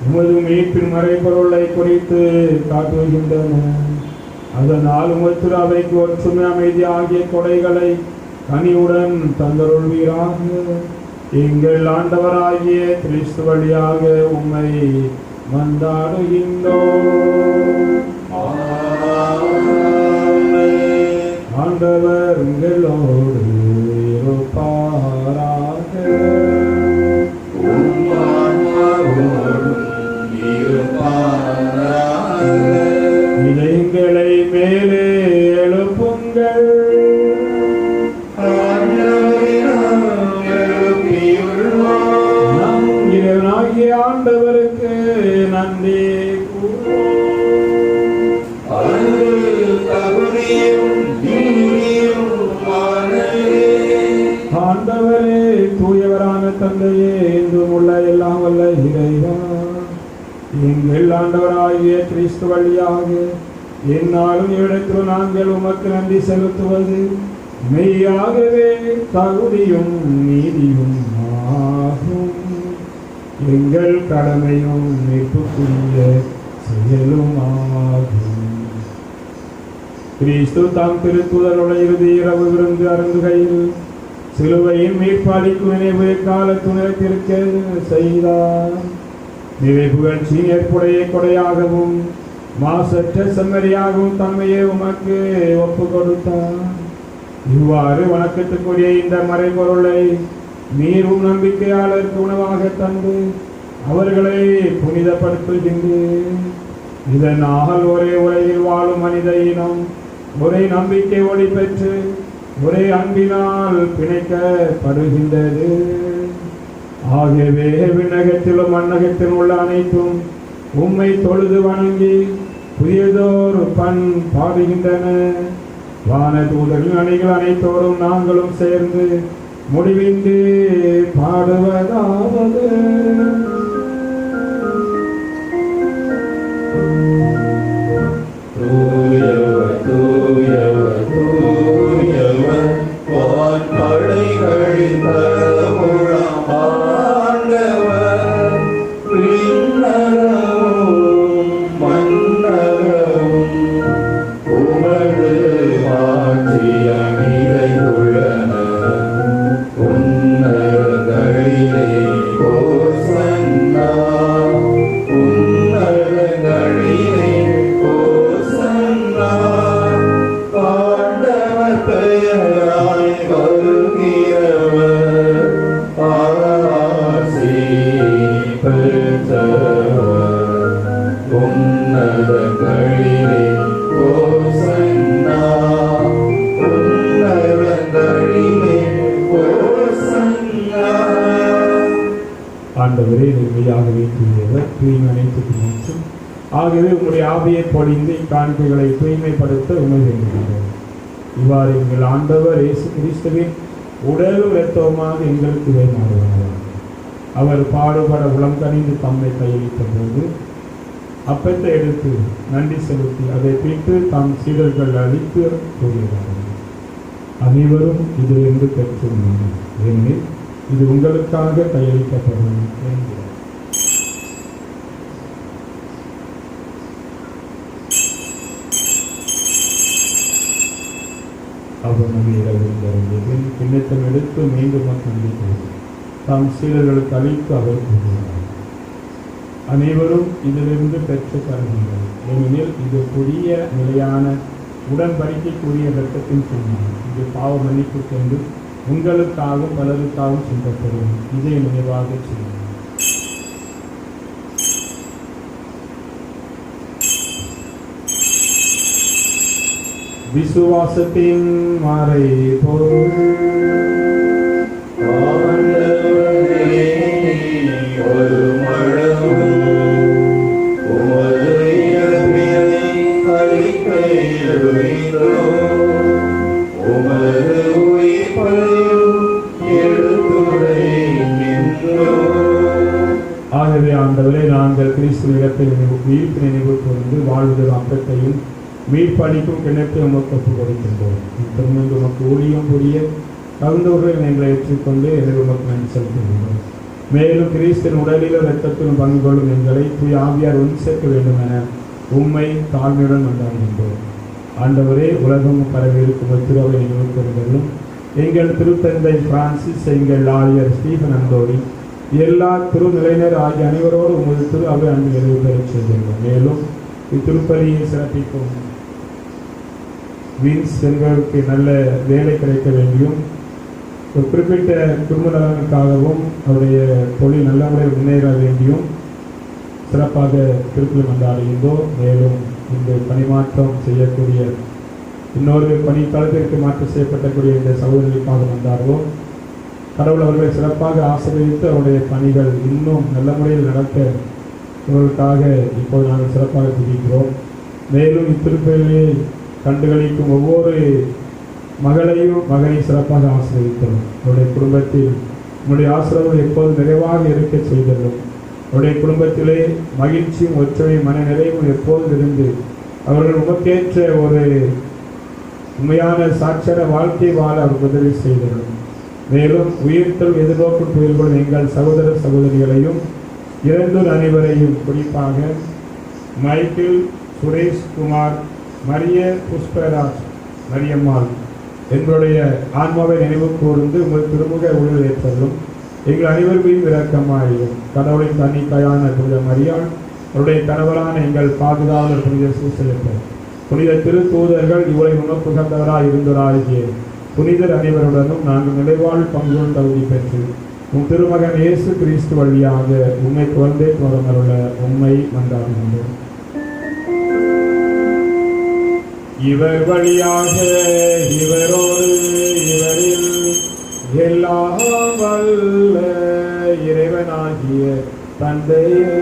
உமது மீட்பின் மறைபொருளை குறித்து காட்டுகின்றன. அதனால் உமது திரு அவைக்கு ஒற்றுமை அமைதி ஆகிய கொடைகளை கனிவுடன் தந்தருள்வீராக. எங்கள் ஆண்டவராகிய கிறிஸ்து வழியாக உம்மை மன்றாடுகின்றோம். ஆண்டவர் உங்களோடு இருப்பாராக. இதயங்களை மேலே எழுப்புங்கள். நம் இறைவனாகிய ஆண்டவருக்கு நன்றி ஆண்டவரே தூயவரான தந்தையே, என்றும் உள்ள எல்லாம் வல்ல இறைவா, எங்கள் ஆண்டவராகிய கிறிஸ்து வழியாக என்னாலும் இடத்திலும் நாங்கள் உமக்கு நன்றி செலுத்துவது மெய்யாகவே தகுதியும் நீதியும் ஆகும். எங்கள் கடமையும் மீட்புக்குரிய செயலும் ஆகும். கிறிஸ்து தாம் திருத்துதலுடைய இறுதி இரவு விருந்து அருந்துகையில் சிலுவையின் மீட்பு அளிக்கும் நினைவு காலத்துணர்த்திருக்க செய்தார். நினைவுகழ்ச்சி ஏற்புடைய கொடையாகவும் மாசற்ற செம்மறியாகவும் தன்மையை உமக்கு ஒப்பு கொடுத்தார். இவ்வாறு வணக்கத்துக்குரிய இந்த மறைபொருளை நீரும் நம்பிக்கையாளருக்கு உணவாக தந்து அவர்களை புனிதப்படுத்துகின்றேன். இதனால் ஒரே உலகில் வாழும் மனித இனம் ஒரே நம்பிக்கை ஒளி பெற்று ஒரே அன்பினால் பிணைக்கப்படுகின்றது. ஆகவே விண்ணகத்திலும் மண்ணகத்திலும் உள்ள அனைத்தும் உம்மை தொழுது வணங்கி புதியதோர் பண் பாடுகின்றன. வான தூதர்கள் அணிகள் அனைத்தோரும் நாங்களும் சேர்ந்து முடிவின்றி பாடுவதாவது
விண்ணகமும் உமது மாட்சியம் நிறைந்துள்ளன. உன்னதங்களிலே ஓசன்னா, உன்னதங்களிலே ஓசன்னா. ஆண்டவர் பெயராய் வருகிறவர் ஆசி பெற்றவர். உன்னதங்களிலே ஓசன்னா, உன்னதங்களிலே ஓசன்னா.
ஆண்டவரே மெய்யாகவே தூயவர், தூய்மை அனைத்துக்கு மாற்றும். ஆகவே உங்களுடைய ஆவியை பொழிந்து இக்காணிக்கைகளை தூய்மைப்படுத்த உண்மை வேண்டுகிறோம். இவ்வாறு எங்கள் ஆண்டவர் இயேசு கிறிஸ்துவின் உடலும் இரத்தவுமாக எங்களுக்கு வேறுமாறுவார். அவர் பாடுபட உளம் கனிந்து தம்மை கையளித்த போது அப்பத்தை எடுத்து நன்றி செலுத்தி அதை பிட்டு தம் சீடர்கள் அளித்து கூறுகிறார்கள், அனைவரும் இதிலிருந்து பெற்று உண்ணுங்கள், ஏனெனில் இது உங்களுக்காக கையளிக்கப்படும் என்கிறார். அவனும் இரவில் கிண்ணத்தம் எடுத்து மீண்டும் நன்றி கூறி தாம் சீடர்களுக்கு அளித்து அவர் கூறுகிறார், அனைவரும் இதிலிருந்து பெற்று தருகின்றனர், ஏனெனில் இது புதிய நிலையான உடன்படிக்கைக்குரிய இரத்தத்தின் சின்னம். இது பாவ மன்னிப்பு கொண்டு உங்களுக்காகவும் பலருக்காகவும் சிந்தப்படும். இதை நினைவாக செய்யும். விசுவாசத்தின் மாறை பொருள்
ஒரு மழவும் உமது இறப்பினை அறிக்கையிடுகிறோம். உமது உயிர்ப்பையும் எடுத்துரைக்கின்றோம்.
ஆகவே ஆண்டவரே, நாங்கள் கிறிஸ்துவிடத்தில் உயிர்ப்பு நினைவு கூர்ந்து வாழ்வதற்கு அப்பத்தையும் மீட்பளிக்கும் கிணத்தை உமக்கு ஒப்புக் கொடுக்கின்றோம். இத்திருமணம் உமக்கு ஊழியம் புரிய தகுந்தவர்கள் எங்களை ஏற்றுக்கொண்டு எனவே உமக்கு நன்றி செலுத்துகின்றோம். மேலும் கிறிஸ்தின் உடலிலும் இரத்தத்திலும் பங்கு கொள்ளும் எங்களை தூய் ஆவியார் ஒன்று சேர்க்க வேண்டும் என உம்மை தாழ்மையுடன் கொண்டாடுகின்றோம். ஆண்டவரே, உலகம் பரவியிருக்கும் திருவை நினைவுகளும் எங்கள் திருத்தந்தை பிரான்சிஸ், எங்கள் ஆயர் ஸ்டீபன் அந்தோடி, எல்லா திருநிலையினர் ஆகிய அனைவரோடு உமது திரு அவை அன்பு நிறைவு பெறச் செய்கின்றோம். மேலும் இத்திருப்பலியை சிறப்பிக்கும் வீன்ஸ் என்பவருக்கு நல்ல வேலை கிடைக்க வேண்டியும், ஒரு குறிப்பிட்ட குடும்ப நலனுக்காகவும் அவருடைய தொழில் நல்ல முறையில் முன்னேற வேண்டியும் சிறப்பாக திருப்பலி கொண்டாடுகின்றோம். மேலும் இந்த பணிமாற்றம் செய்யக்கூடிய இன்னொரு பணித்தளத்திற்கு மாற்றம் செய்யப்பட்டக்கூடிய இந்த சகோதரிக்காக கொண்டாடுவோம். கடவுள் அவர்களை சிறப்பாக ஆசீர்வதித்து அவருடைய பணிகள் இன்னும் நல்ல முறையில் நடக்க இவர்களுக்காக இப்போது நாங்கள் சிறப்பாக துதிக்கிறோம். மேலும் இத்திருப்பலியை கண்டுகளிக்கும் ஒவ்வொரு மகளையும் மகனை சிறப்பாக ஆசீர்வதித்தோம். அவருடைய குடும்பத்தில் உங்களுடைய ஆசீர்வாதம் எப்போது நிறைவாக இருக்க செய்ததும், அவருடைய குடும்பத்திலே மகிழ்ச்சியும் ஒற்றுமையும் மன நிறைவும் எப்போதும் இருந்து அவர்கள் உமக்கேற்ற ஒரு உண்மையான சாட்சியான வாழ்க்கை வாழ அவர் உதவி செய்ததும். மேலும் உயிர்த்தல் எதிர்நோக்கும் துயில்களும் எங்கள் சகோதர சகோதரிகளையும் இறந்தோர் அனைவரையும், குறிப்பாக மைக்கேல், சுரேஷ் குமார், மரிய புஷ்பராஜ், மரியம்மாள் எங்களுடைய ஆன்மாவை நினைவு கூர்ந்து உங்கள் திருமுக உடல் ஏற்றலும் எங்கள் அனைவருக்கும் இரக்கமாயும். கடவுளின் தன்னிக்கையான புனித மரியாள், அவருடைய கணவரான எங்கள் பாதுகாவலர் புனித சூசையப்பர், புனித திருத்தூதர்கள், இவளை உணப்புகந்தவராய் இருந்தவராகிய புனிதர் அனைவருடனும் நாங்கள் நிலைவாழ் பங்குள் தகுதி பெற்று உன் திருமகன் இயேசு கிறிஸ்து வழியாக உண்மை குழந்தை தொடர்ந்துள்ள உண்மை மன்றாடுகின்றோம். இவர் வழியாக இவரோடு இவரில் எல்லாம் வல்ல இறைவனாகிய தந்தையே,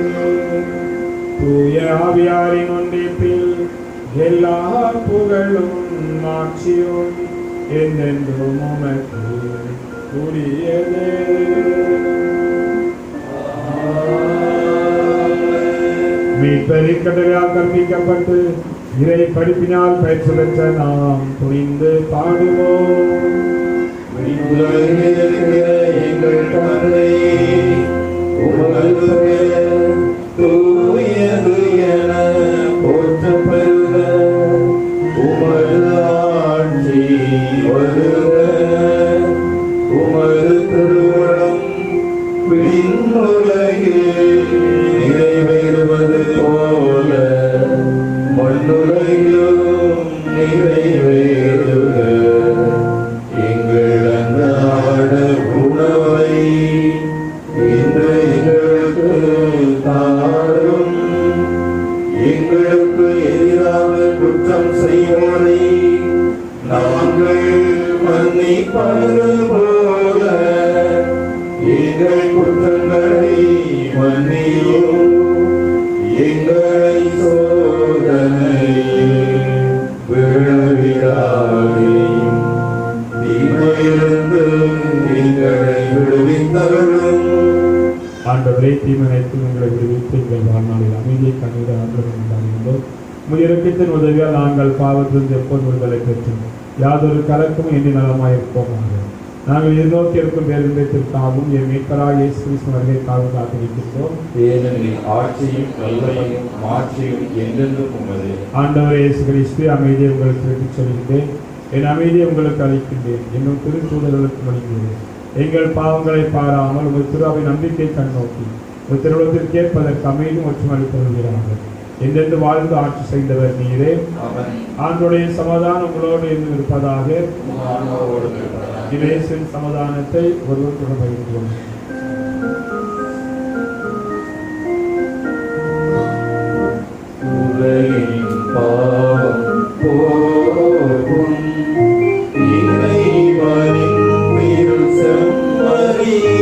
தூய ஆவியாரின் ஒன்றிப்பில் எல்லா புகழும் மாட்சியும் என்றென்றும் உமக்கு உரியதே. மீட்பெருக்கடலால் கற்பிக்கப்பட்டு இறை படிப்பினால் பயிற்சி பெற்ற நாம் துணிந்து பாடுவோம்.
எங்கள் தந்தையே, உமது பெயர் தூயது என போற்ற மண்ணுலகிலும் நிறைவேறுக. எங்கள் அன்றாட உணவை இன்று எங்களுக்கு தாரும். எங்களுக்கு எதிராக குற்றம் செய்வோரை நாங்கள் மன்னிப்பது போல எங்கள் குற்றங்களை மன்னியும். எங்களை சோதனையில் விழவிடாதேயும், தீமையிலிருந்து எங்களை விடுவித்தருளும்.
ஆண்டவரே, தீமனைத்து எங்களை விடுவித்து எங்கள் வாழ்நாளில் அமைதியை கண்டிட ஆண்டவர் உண்டாகின்றோம். முயற்சித்தின் உதவியால் நாங்கள் பாவத்திலிருந்து எப்போது விடுதலை பெற்றோம். யாதொரு கலக்கும் எண்ணி நலமாயிருப்போமாக. நாங்கள் எதிர்நோக்கி இருக்கும் பேரின்பத்திற்காகவும் என் மீட்பராக இயேசு கிறிஸ்து வருகைக்காகவும் காத்திருக்கின்றோம்.
ஏனெனில் ஆட்சியும் வல்லமையும் மாட்சியும் என்றென்றும் உமது.
ஆண்டவர் இயேசு கிறிஸ்து, அமைதியை உங்களுக்கு எடுத்துச் சொல்கின்றேன், என் அமைதியை உங்களுக்கு அளிக்கின்றேன் என்னும் திருச்சூழலுக்கு வழங்குகிறேன். எங்கள் பாவங்களை பாராமல் உங்கள் திருவை நம்பிக்கை கண்ணோக்கி உங்கள் திருவுளத்தில் கேட்பதற்கு அமைதி மற்றும் அளிப்பவர்களாக என்றென்று வாழ்ந்து ஆட்சி செய்தவர் நீரே. ஆண்டோடைய சமாதானம் உங்களோடு இருந்து இருப்பதாக. இயேசுவின் சமாதானத்தை ஒருவருடன் பகிர்ந்தோம்.
உலகின் பாவம் போகும் இறைவனின் திருச்செம்மறியே,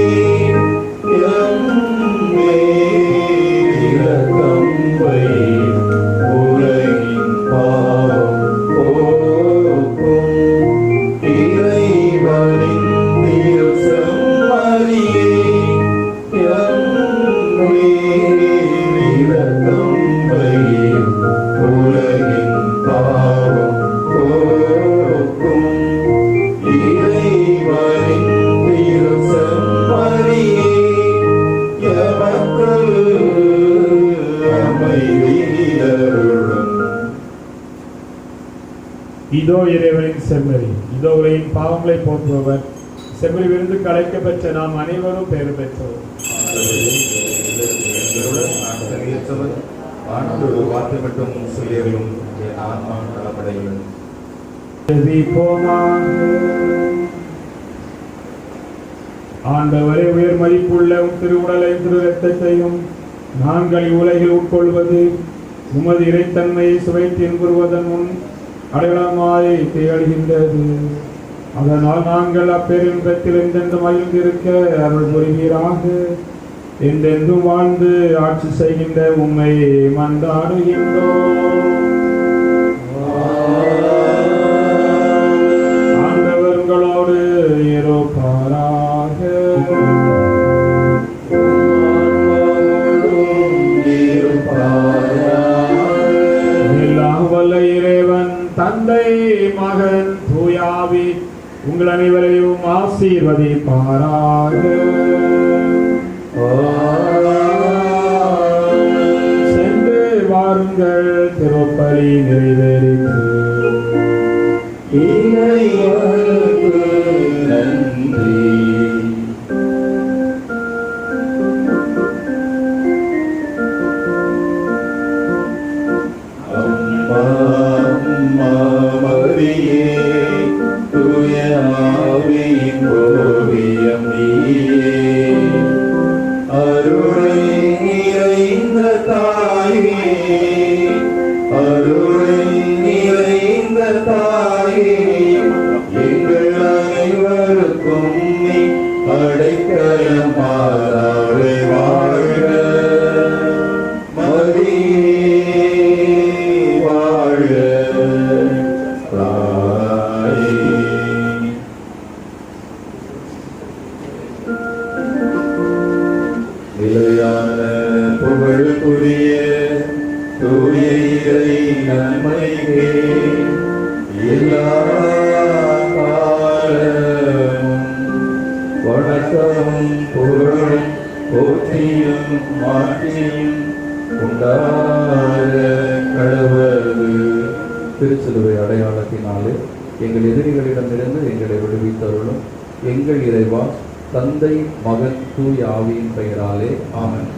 எம்மேல் இரக்கம் வையும். உலகின் பாவம் போக்கும் இறைவனின் திருச்செம்மறியே, எம்மேல் இரக்கம் வையும். உலகின் பாவம் போக்கும் இறைவனின் திருச்செம்மறியே, எமக்கு அமைதி அருளும்.
இதோ இறைவனின் செம்மறி, இதோ உலகின் பாவங்களை போற்றுபவர். செம்மறி விருந்து கலைக்க பெற்ற நாம் அனைவரும் பெயர் பெற்றோம்.
ஆண்டவர் வார்த்தை மட்டும் சொல்லியர்களும் என் ஆன்மா நலப்படையும்.
ஆண்டவரே, உயர் மதிப்புள்ள திருவுடலையும் திரு இரத்தத்தையும் நாங்கள் உலகில் உட்கொள்வது உமது இறைத்தன்மையை சுவைத்து இன்புறுவதன் முன் அடையாளமாய் திகழ்கின்றது. அதனால் நாங்கள் அப்பெரும்பத்தில் எந்தெந்த மகிழ்ந்திருக்க அருள் புரிவீராக. என்றென்றும் வாழ்ந்து ஆட்சி செய்கின்ற உம்மை மன்றாடுகின்றோம். ஆண்டவர் உங்களோடு இருப்பாராக. எல்லாம் வல்ல இறைவன் தந்தை, மகன், தூயாவி உங்கள் அனைவரையும் ஆசீர்வதிப்பாராக. சென்று வாருங்கள், திருப்பலி நிறைவேறிற்று.
இறைவனுக்கு நன்றி. அம்மா அம்மா மரியே, தூய ஆவியின் ஓவியம் நீயே. அருளை நிறைந்த தாயே, அருளை நிறைந்த தாயே, எங்கள் அனைவருக்கும் நீ அடைக்கலமாதாரை வாழ்க. மரியே வாழ்க. தாயே நிலையான புகழுக்குரிய தூய இறை நன்மைக்கே எல்லா காலமும் வணக்கமும் புகழும் போற்றியும் மாற்றியும் உண்டாக கடவுளது. திருச்சிலுவை அடையாளத்தினாலே எங்கள் எதிரிகளிடமிருந்து எங்களை விடுவித்தருளும். எங்கள் இறைவா, தந்தை, மகன், தூய ஆவியின் பெயராலே ஆமென்.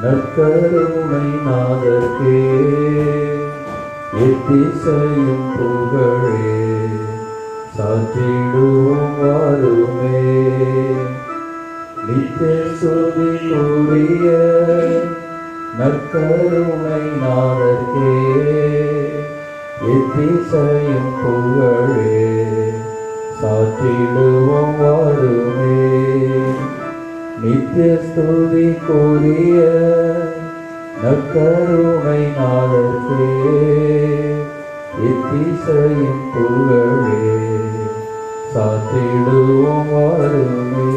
நற்கருணை நாதர்க்கே எத்திசையும் புகழே சாற்றிடுவோம் வாருமே. நித்திய ஸ்துதிக்குரிய நற்கருணை நாதர்க்கே எத்திசையும் புகழே சாற்றிடுவோம் வாருமே. நித்திய ஸ்துதிக்குரிய நற்கருணை நாதர்க்கே எத்திசையும் புகழே சாற்றிடுவோம் வாருமே.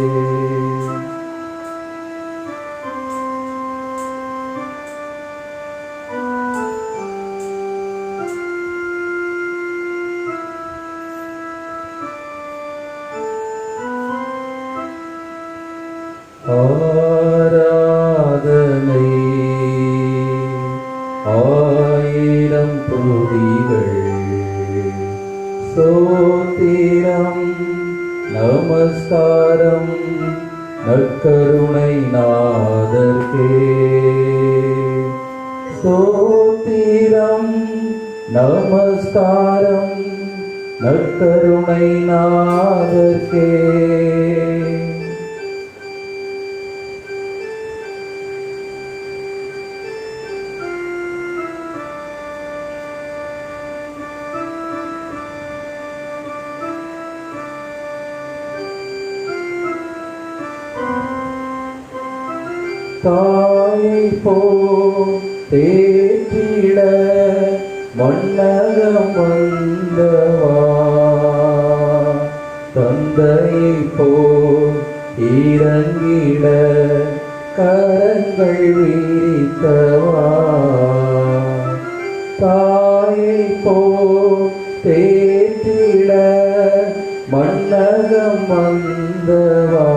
ஆராதனை ஆயிரம் துதிகள் ஸ்தோத்திரம் நமஸ்காரம் நற்கருணை நாதர்க்கே. ஸ்தோத்திரம் நமஸ்காரம் நற்கருணை நாதர்க்கே. தாயை போல் தேற்றிட மன்னகம் வந்தவா, தந்தையை போல் இறங்கிட கரங்கள் விரித்தவா. தாயை போல் தேற்றிட மன்னகம் வந்தவா,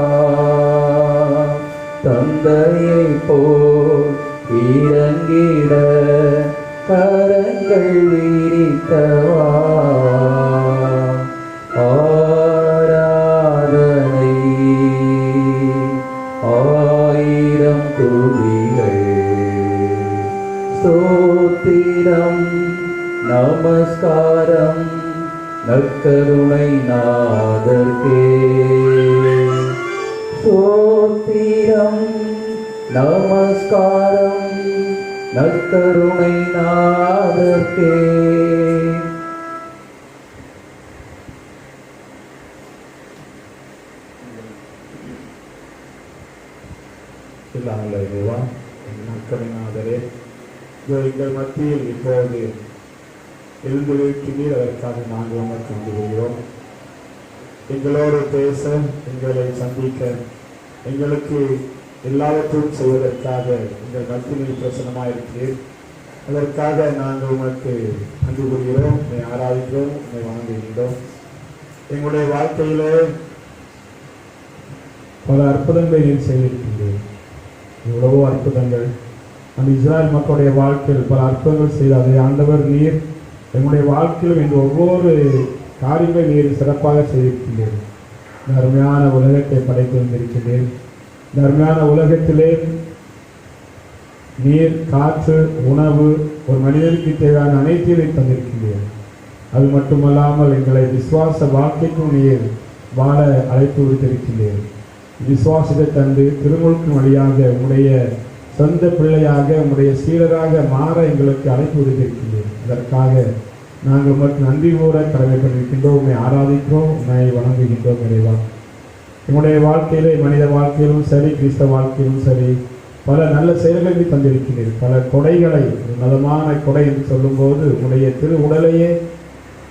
தந்தையை போல் இறங்கிட கரங்கள் விரித்தவா. ஆராதனை ஆயிரம் துதிகள் ஸ்தோத்திரம் நமஸ்காரம் நற்கருணை நாதர்க்கே. ஸ்தோத்திரம் நமஸ்காரம் நற்கருணை நாதர்க்கே.
நற்கருணாதரே, எங்கள் மத்தியில் இப்போது எழுந்திருக்கிறீர், அதற்காக நாங்கள் உமக்கு நன்றி கூறுகிறோம். எங்களோடு பேச, எங்களை சந்திக்க, எங்களுக்கு எல்லாவற்றையும் செய்வதற்காக எங்கள் மத்தியில் பிரசன்னமாயிருக்கிறீர். அதற்காக நாங்கள் உமக்கு நன்றி கூறுகிறோம், உண்மை ஆராதிக்கிறோம், உண்மை வணங்குகின்றோம். எங்களுடைய வாழ்க்கையிலே பல அற்புதங்களை நீர் செய்திருக்கின்றேன். எவ்வளவோ அற்புதங்கள் அந்த இஸ்ராயல் மக்களுடைய வாழ்க்கையில் பல அற்புதங்கள் செய்த அதை ஆண்டவர் நீர் எங்களுடைய வாழ்க்கையிலும் இந்த ஒவ்வொரு காரியங்களை நீர் சிறப்பாக செய்திருக்கின்றேன். இந்த அருமையான உலகத்தை படைத்து வந்திருக்கின்றேன். இந்த அருமையான உலகத்திலே நீர், காற்று, உணவு, ஒரு மனிதனுக்கு தேவையான அனைத்தையும் தந்திருக்கின்றேன். அது மட்டுமல்லாமல் எங்களை விசுவாச வாழ்க்கைக்கும் நீர் வாழ அழைப்பு விடுத்திருக்கின்றேன். விசுவாசத்தை தந்து திருமுழுக்கின் வழியாக உங்களுடைய சொந்த பிள்ளையாக, உங்களுடைய சீடராக மாற எங்களுக்கு அழைப்பு விடுத்திருக்கின்றேன். அதற்காக நாங்கள் உமக்கு நன்றி கூற கடமைப்பட்டிருக்கின்றோம். உண்மை ஆராதிக்கிறோம், உண்மை வணங்குகின்றோம். இறைவா, எங்களுடைய வாழ்க்கையிலே, மனித வாழ்க்கையிலும் சரி, கிறிஸ்தவ வாழ்க்கையிலும் சரி, பல நல்ல செயல்களை தந்திருக்கிறீர்கள். பல கொடைகளை, நலமான கொடை என்று சொல்லும்போது உங்களுடைய திரு உடலையே,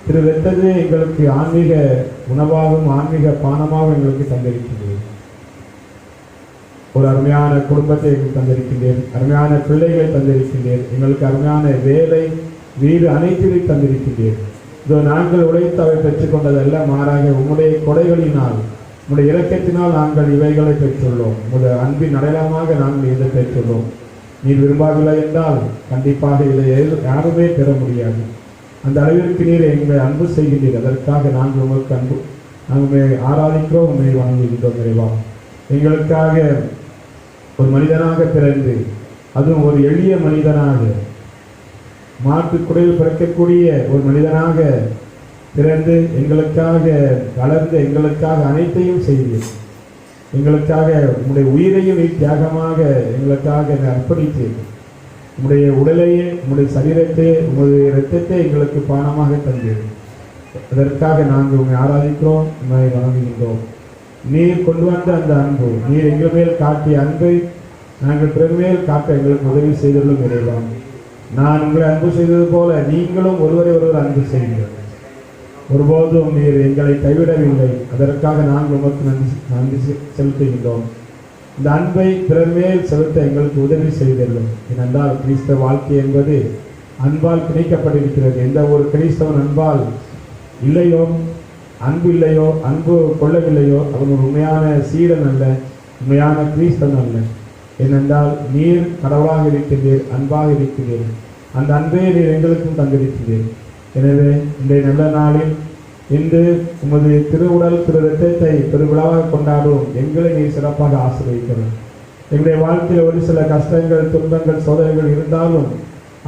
திரு ரத்தத்தையே எங்களுக்கு ஆன்மீக உணவாகவும் ஆன்மீக பானமாகவும் எங்களுக்கு தந்திருக்கிறீர்கள். ஒரு அருமையான குடும்பத்தை எங்களுக்கு தந்திருக்கின்றேன். அருமையான பிள்ளைகளை தந்திருக்கின்றேன். எங்களுக்கு அருமையான வேலை, வீடு அனைத்தையும் தந்திருக்கின்றேன். இதோ நாங்கள் உழைத்து அவை பெற்றுக்கொண்டதல்ல, மாறாக உங்களுடைய கொடைகளினால், உங்களுடைய இரக்கத்தினால் நாங்கள் இவைகளை பெற்றுள்ளோம். உங்களுடைய அன்பின் அடையாளமாக நாங்கள் இதை பெற்றுள்ளோம். நீர் விரும்பவில்லை என்றால் கண்டிப்பாக இதை யாருமே பெற முடியாது. அந்த அளவிற்கு நீர் எங்களை அன்பு செய்கின்றீர். அதற்காக நாங்கள் உங்களுக்கு அன்பு, நாங்கள் ஆராதிக்கிறோம், உண்மை வணங்குகின்றோம். இறைவா, எங்களுக்காக ஒரு மனிதனாக பிறந்து அதுவும் ஒரு எளிய மனிதனாக, மாட்டுக்குடையில் பிறக்கக்கூடிய ஒரு மனிதனாக பிறந்து எங்களுக்காக வளர்ந்து எங்களுக்காக அனைத்தையும் செய்தீர். எங்களுக்காக உம்முடைய உயிரையும் தியாகமாக எங்களுக்காக அர்ப்பணித்தீர். உம்முடைய உடலையே, உம்முடைய சரீரத்தை, உங்களுடைய இரத்தத்தை எங்களுக்கு பானமாக தந்தீர். அதற்காக நாங்கள் உண்மை ஆராதிக்கிறோம், உண்மை வணங்குகின்றோம். நீர் கொண்டு வந்த அந்த அன்பு, நீர் எங்கள் மேல் காட்டிய அன்பை நாங்கள் பிறர் மேல் காட்ட எங்களுக்கு உதவி செய்துள்ளோம் இறைவா. நான் உங்களை அன்பு செய்தது போல நீங்களும் ஒருவரை ஒருவர் அன்பு செய்வீர்கள். ஒருபோதும் நீர் எங்களை கைவிடவில்லை. அதற்காக நாங்கள் உமக்கு நன்றி செலுத்துகின்றோம். இந்த அன்பை பிறர் மேல் செலுத்த எங்களுக்கு உதவி செய்துள்ளோம். ஏனென்றால் கிறிஸ்தவ வாழ்க்கை என்பது அன்பால் பிணைக்கப்பட்டிருக்கிறது. எந்த ஒரு கிறிஸ்தவன் அன்பால் இல்லையோ, அன்பு இல்லையோ, அன்பு கொள்ளவில்லையோ, அவன் ஒரு உண்மையான சீடன் அல்ல, உண்மையான கிறிஸ்தவன் அல்ல. ஏனென்றால் நீர் கடவுளாக இருக்கின்றீர், அன்பாக இருக்கின்றீர். அந்த அன்பை நீர் எங்களுக்கும் தந்திருக்கிறீர். எனவே இன்றைய நல்ல நாளில் இன்று உமது திருவுடல் திரு இரத்தத்தை பெருவிழாவாக கொண்டாடும் எங்களை நீர் சிறப்பாக ஆசீர்வதிக்கிறோம். எங்களுடைய வாழ்க்கையில் ஒரு சில கஷ்டங்கள், துன்பங்கள், சோதனைகள் இருந்தாலும்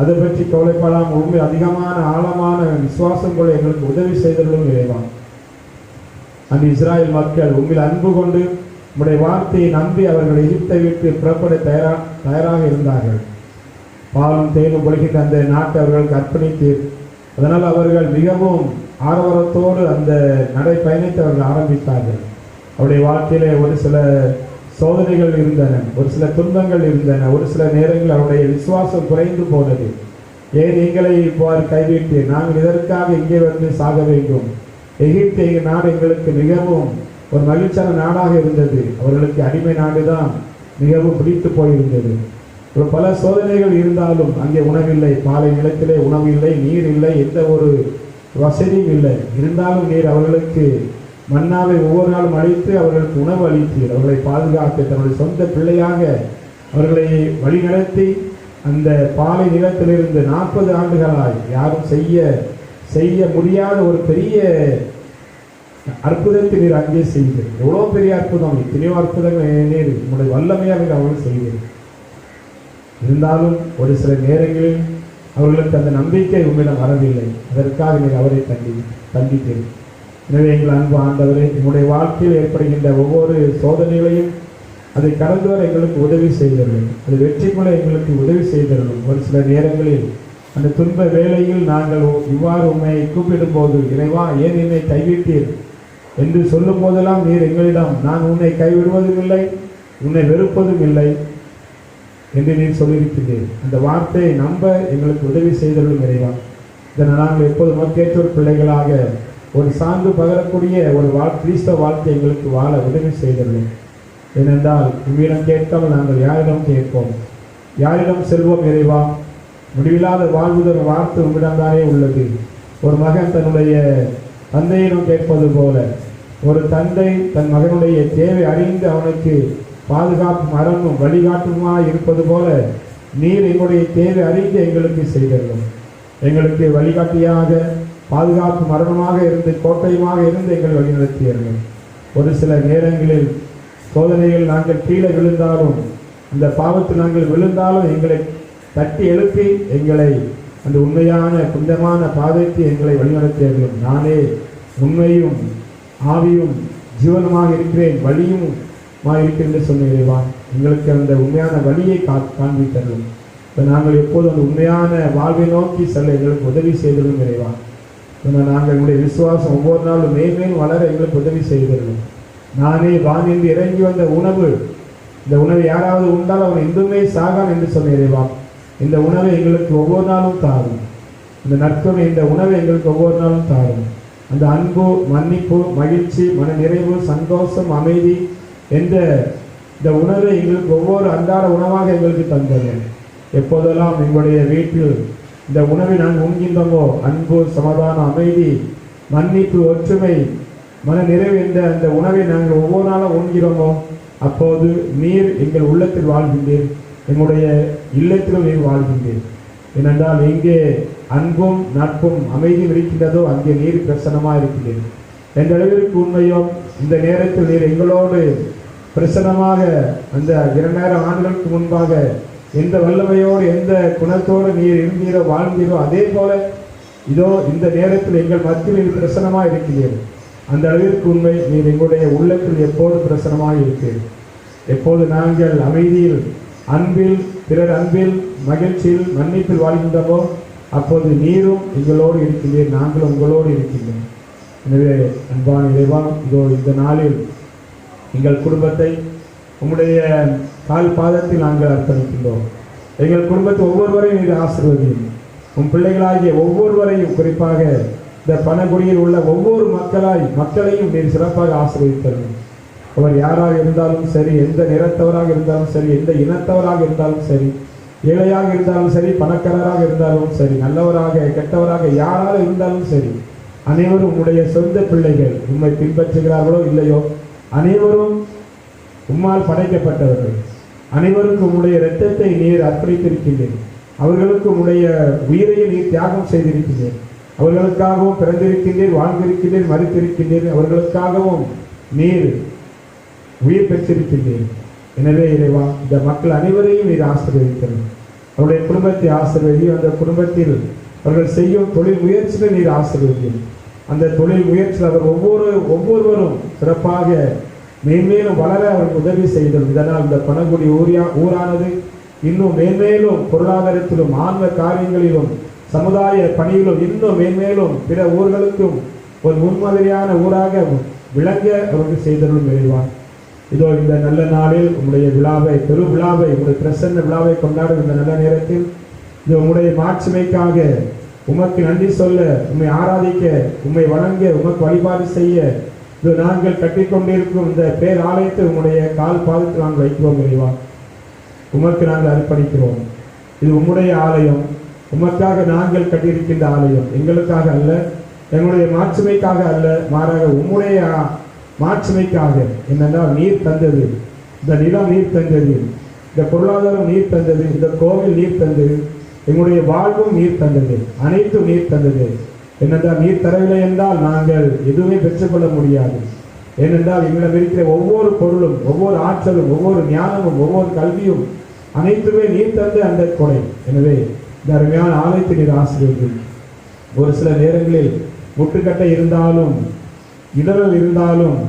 அதை பற்றி கவலைப்படாமல் உண்மை அதிகமான ஆழமான விசுவாசம் கொள்ள எங்களுக்கு உதவி செய்தலும் இறைவான். அந்த இஸ்ராயல் மக்கள் உண்மையில் அன்பு கொண்டு உம்முடைய வார்த்தையை நம்பி அவர்கள் எகிப்தை விட்டு புறப்பட தயாராக இருந்தார்கள். பாலும் தேனும் பொழிகின்ற அந்த நாட்டை அவர்களுக்கு அர்ப்பணித்தீர். அதனால் அவர்கள் மிகவும் ஆரவாரத்தோடு அந்த நடைப்பயணத்தை அவர்கள் ஆரம்பித்தார்கள். அவருடைய வாழ்க்கையிலே ஒரு சில சோதனைகள் இருந்தன, ஒரு சில துன்பங்கள் இருந்தன, ஒரு சில நேரங்கள் அவருடைய விசுவாசம் குறைந்து போனது. ஏன் எங்களை இவ்வாறு கைவிட்டு நாங்கள் இதற்காக இங்கே வந்து சாக வேண்டும்? எகிப்து நாடு எங்களுக்கு மிகவும் ஒரு மகிழ்ச்சியான நாடாக இருந்தது. அவர்களுக்கு அடிமை நாடுதான் மிகவும் பிடித்து போயிருந்தது. ஒரு பல சோதனைகள் இருந்தாலும் அங்கே உணவில்லை, பாலை நிலத்திலே உணவு இல்லை, நீர் இல்லை, எந்த ஒரு வசதியும் இல்லை. இருந்தாலும் நீர் அவர்களுக்கு மன்னாவை ஒவ்வொரு நாளும் அளித்து அவர்களுக்கு உணவு அளித்தீர். அவர்களை பாதுகாத்து தன்னுடைய சொந்த பிள்ளையாக அவர்களை வழிநடத்தி அந்த பாலை நிலத்திலிருந்து 40 ஆண்டுகளாய் யாரும் செய்ய முடியாத ஒரு பெரிய அற்புதத்தை நீர் அங்கே செய்தீர். எவ்வளோ பெரிய அற்புதம், எத்தனையோ அற்புதங்கள் நீர் உங்களுடைய வல்லமையாக அவர்கள் செய்தீர். இருந்தாலும் ஒரு சில நேரங்களில் அவர்களுக்கு அந்த நம்பிக்கை உங்களிடம் வரவில்லை. அதற்காக நீர் அவரை தண்டித்தீர். எனவே எங்கள் அன்பு ஆண்டவரே, எங்களுடைய வாழ்க்கையில் ஏற்படுகின்ற ஒவ்வொரு சோதனைகளையும் அதை கடந்து வர எங்களுக்கு உதவி செய்தீர்கள். அது வெற்றி கொள்ள எங்களுக்கு உதவி செய்தீர்கள். ஒரு சில நேரங்களில் அந்த துன்ப வேளையில் நாங்கள் இவ்வாறு உண்மை கூப்பிடும் போது, இறைவா ஏன் என்னை கைவிட்டீர் என்று சொல்லும் போதெல்லாம் நீர் எங்களிடம் நான் உன்னை கைவிடுவதும் இல்லை, உன்னை வெறுப்பதும் இல்லை என்று நீர் சொல்லியிருக்கிறீர். அந்த வார்த்தையை நம்ப எங்களுக்கு உதவி செய்தலும் இறைவா. இதனை நாங்கள் எப்போது மக்கேற்றோர் பிள்ளைகளாக ஒரு சார்ந்து பகரக்கூடிய ஒரு கிறிஸ்தவ வாழ்க்கை எங்களுக்கு வாழ உதவி செய்தலும். ஏனென்றால் உம்மிடம் கேட்காமல் நாங்கள் யாரிடம் கேட்போம், யாரிடம் செல்வோம் இறைவா? முடிவில்லாத வாழ்வுதல் வார்த்தை உம்மிடம்தானே உள்ளது. ஒரு மகன் தன்னுடைய தந்தையிடம் கேட்பது போல, ஒரு தந்தை தன் மகனுடைய தேவை அறிந்து அவனுக்கு பாதுகாப்பு மரமும் வழிகாட்டுமாய் இருப்பது போல நீர் எங்களுடைய தேவை அறிந்து எங்களுக்கு செய்தீர்கள். எங்களுக்கு வழிகாட்டியாக பாதுகாப்பு மரணமாக இருந்து கோட்டையுமாக இருந்து எங்கள் வழிநடத்தியீர்கள். ஒரு சில நேரங்களில் சோதனைகள் நாங்கள் கீழே விழுந்தாலும், அந்த பாவத்தில் நாங்கள் விழுந்தாலும் எங்களை தட்டி எழுப்பி எங்களை அந்த உண்மையான புனிதமான பாதைக்கு எங்களை வழிநடத்தியீர்கள். நானே உண்மையும் ஆவியும் ஜீவனமாக இருக்கிறேன், வழியும் இருக்கிறேன் என்று சொன்ன இறைவா, எங்களுக்கு அந்த உண்மையான வழியை காண்பித்தரும். இப்போ நாங்கள் எப்போதும் அந்த உண்மையான வாழ்வை நோக்கி செல்ல எங்களுக்கு உதவி செய்தரும் இறைவா. நாங்கள் எங்களுடைய விசுவாசம் ஒவ்வொரு நாளும் மேன்மேலும் வளர எங்களுக்கு உதவி செய்தரும். நானே வானின்று இறங்கி வந்த உணவு, இந்த உணவை யாராவது உண்டால் அவன் இன்றுமே சாகான் என்று சொன்ன இறைவா, இந்த உணவை எங்களுக்கு ஒவ்வொரு நாளும் தாரும். இந்த நற்கொடை, இந்த உணவை எங்களுக்கு ஒவ்வொரு நாளும் தாரும். அந்த அன்பு, மன்னிப்பு, மகிழ்ச்சி, மன நிறைவு, சந்தோஷம், அமைதி என்ற இந்த உணவை எங்களுக்கு ஒவ்வொரு அன்றாட உணவாக எங்களுக்கு தந்தது. எப்போதெல்லாம் எங்களுடைய வீட்டில் இந்த உணவை நாங்கள் உண்கின்றோமோ, அன்பு, சமாதானம், அமைதி, மன்னிப்பு, ஒற்றுமை, மன நிறைவு என்ற அந்த உணவை நாங்கள் ஒவ்வொரு நாளும் உண்கிறோமோ, அப்போது நீர் எங்கள் உள்ளத்தில் வாழ்கின்றீர், எங்களுடைய இல்லத்திலும் நீர் வாழ்கின்றீர். ஏனென்றால் எங்கே அன்பும் நட்பும் அமைதியும் இருக்கின்றதோ அங்கே நீர் பிரசன்னமாக இருக்கின்றீர். எந்த அளவிற்கு உண்மையோ இந்த நேரத்தில் நீர் எங்களோடு பிரசன்னமாக அந்த 2000 ஆண்டுகளுக்கு முன்பாக எந்த வல்லமையோடு எந்த குணத்தோடு நீர் இருந்தீரோ வாழ்ந்தீரோ அதே போல இதோ இந்த நேரத்தில் எங்கள் மத்தியில் நீர் பிரசன்னமாக இருக்கிறீர்கள். அந்த அளவிற்கு உண்மை நீர் எங்களுடைய உள்ளத்தில் எப்போது பிரசன்னமாக இருக்கிறீர்கள். எப்போது நாங்கள் அமைதியில் அன்பில் பிறர் அன்பில் மகிழ்ச்சியில் மன்னிப்பில் வாழ்கின்றோமோ அப்போது நீரும் எங்களோடு இருக்கின்றீர், நாங்களும் உங்களோடு இருக்கின்றோம். எனவே அன்பான இறைவா, இதோ இந்த நாளில் எங்கள் குடும்பத்தை உம்முடைய கால் பாதத்தில் நாங்கள் அர்ப்பணிக்கின்றோம். எங்கள் குடும்பத்தை ஒவ்வொருவரையும் நீர் ஆசீர்வதியும். உன் பிள்ளைகளாகிய ஒவ்வொருவரையும், குறிப்பாக இந்த பணகுடியில் உள்ள ஒவ்வொரு மக்களையும் நீர் சிறப்பாக ஆசீர்வதித்தரும். அவர் யாராக இருந்தாலும் சரி, எந்த நிறத்தவராக இருந்தாலும் சரி, எந்த இனத்தவராக இருந்தாலும் சரி, ஏழையாக இருந்தாலும் சரி, பணக்காரராக இருந்தாலும் சரி, நல்லவராக கெட்டவராக யாராக இருந்தாலும் சரி, அனைவரும் உம்முடைய சொந்த பிள்ளைகள். உம்மை பின்பற்றுகிறார்களோ இல்லையோ அனைவரும் உம்மால் படைக்கப்பட்டவர்கள். அனைவருக்கும் உம்முடைய இரத்தத்தை நீர் அர்ப்பணித்திருக்கின்றேன். அவர்களுக்கு உம்முடைய உயிரை நீர் தியாகம் செய்திருக்கின்றேன். அவர்களுக்காகவும் பிறந்திருக்கின்றேன், வாழ்ந்திருக்கின்றேன், மறித்திருக்கின்றேன். அவர்களுக்காகவும் நீர் உயிர் பெற்றிருக்கின்றேன். எனவே இறைவா, இந்த மக்கள் அனைவரையும் நீர் ஆசீர்வதித்தனர். அவருடைய குடும்பத்தை ஆசீர்வதி. அந்த குடும்பத்தில் அவர்கள் செய்யும் தொழில் முயற்சிகளை நீர் ஆசீர்வதியும். அந்த தொழில் முயற்சியில் அவர் ஒவ்வொருவரும் சிறப்பாக மேன்மேலும் வளர அவருக்கு உதவி செய்தோம். இதனால் இந்த பணங்குடி ஊரானது இன்னும் மேன்மேலும் பொருளாதாரத்திலும் ஆன்ம காரியங்களிலும் சமுதாய பணியிலும் இன்னும் மேன்மேலும் பிற ஊர்களுக்கும் ஒரு முன்மாதிரியான ஊராக விளங்க அவருக்கு செய்தருளும் விரைவான். இதோ இந்த நல்ல நாளில் உங்களுடைய விழாவை, பெரு விழாவை, உங்களுடைய பிரசன்ன விழாவை கொண்டாடும் இந்த நல்ல நேரத்தில் இது உங்களுடைய மாட்சிமைக்காக உமக்கு நன்றி சொல்ல, உம்மை ஆராதிக்க, உம்மை வணங்க, உமக்கு வழிபாடு செய்ய இது நாங்கள் கட்டிக்கொண்டிருக்கும் இந்த பேர் ஆலயத்தை உங்களுடைய கால் பாதத்தில் நாங்கள் வைக்கிறோம் விரைவா. உமக்கு நாங்கள் அர்ப்பணிக்கிறோம். இது உம்முடைய ஆலயம், உமக்காக நாங்கள் கட்டியிருக்கின்ற ஆலயம். எங்களுக்காக அல்ல, எங்களுடைய மாட்சிமைக்காக அல்ல, மாறாக உம்முடைய மாட்சிமைக்காக. என்னென்றால் நீர் தந்தது, இந்த நிலம் நீர் தந்தது, இந்த பொருளாதாரம் நீர் தந்தது, இந்த கோவில் நீர் தந்தது, எங்களுடைய வாழ்வும் நீர் தந்தது, அனைத்தும் நீர் தந்தது. என்னென்றால் நீர் தரவில்லை என்றால் நாங்கள் எதுவுமே பெற்றுக்கொள்ள முடியாது. ஏனென்றால் எங்களிடம் இருக்கிற ஒவ்வொரு பொருளும், ஒவ்வொரு ஆற்றலும், ஒவ்வொரு ஞானமும், ஒவ்வொரு கல்வியும் அனைத்துமே நீர் தந்த அந்த கொடை. எனவே இந்த அருமையான ஆலயத்தை நீர் ஆசீர்வதி. ஒரு சில நேரங்களில் முட்டுக்கட்டை இருந்தாலும், இடரல் இருந்தாலும்,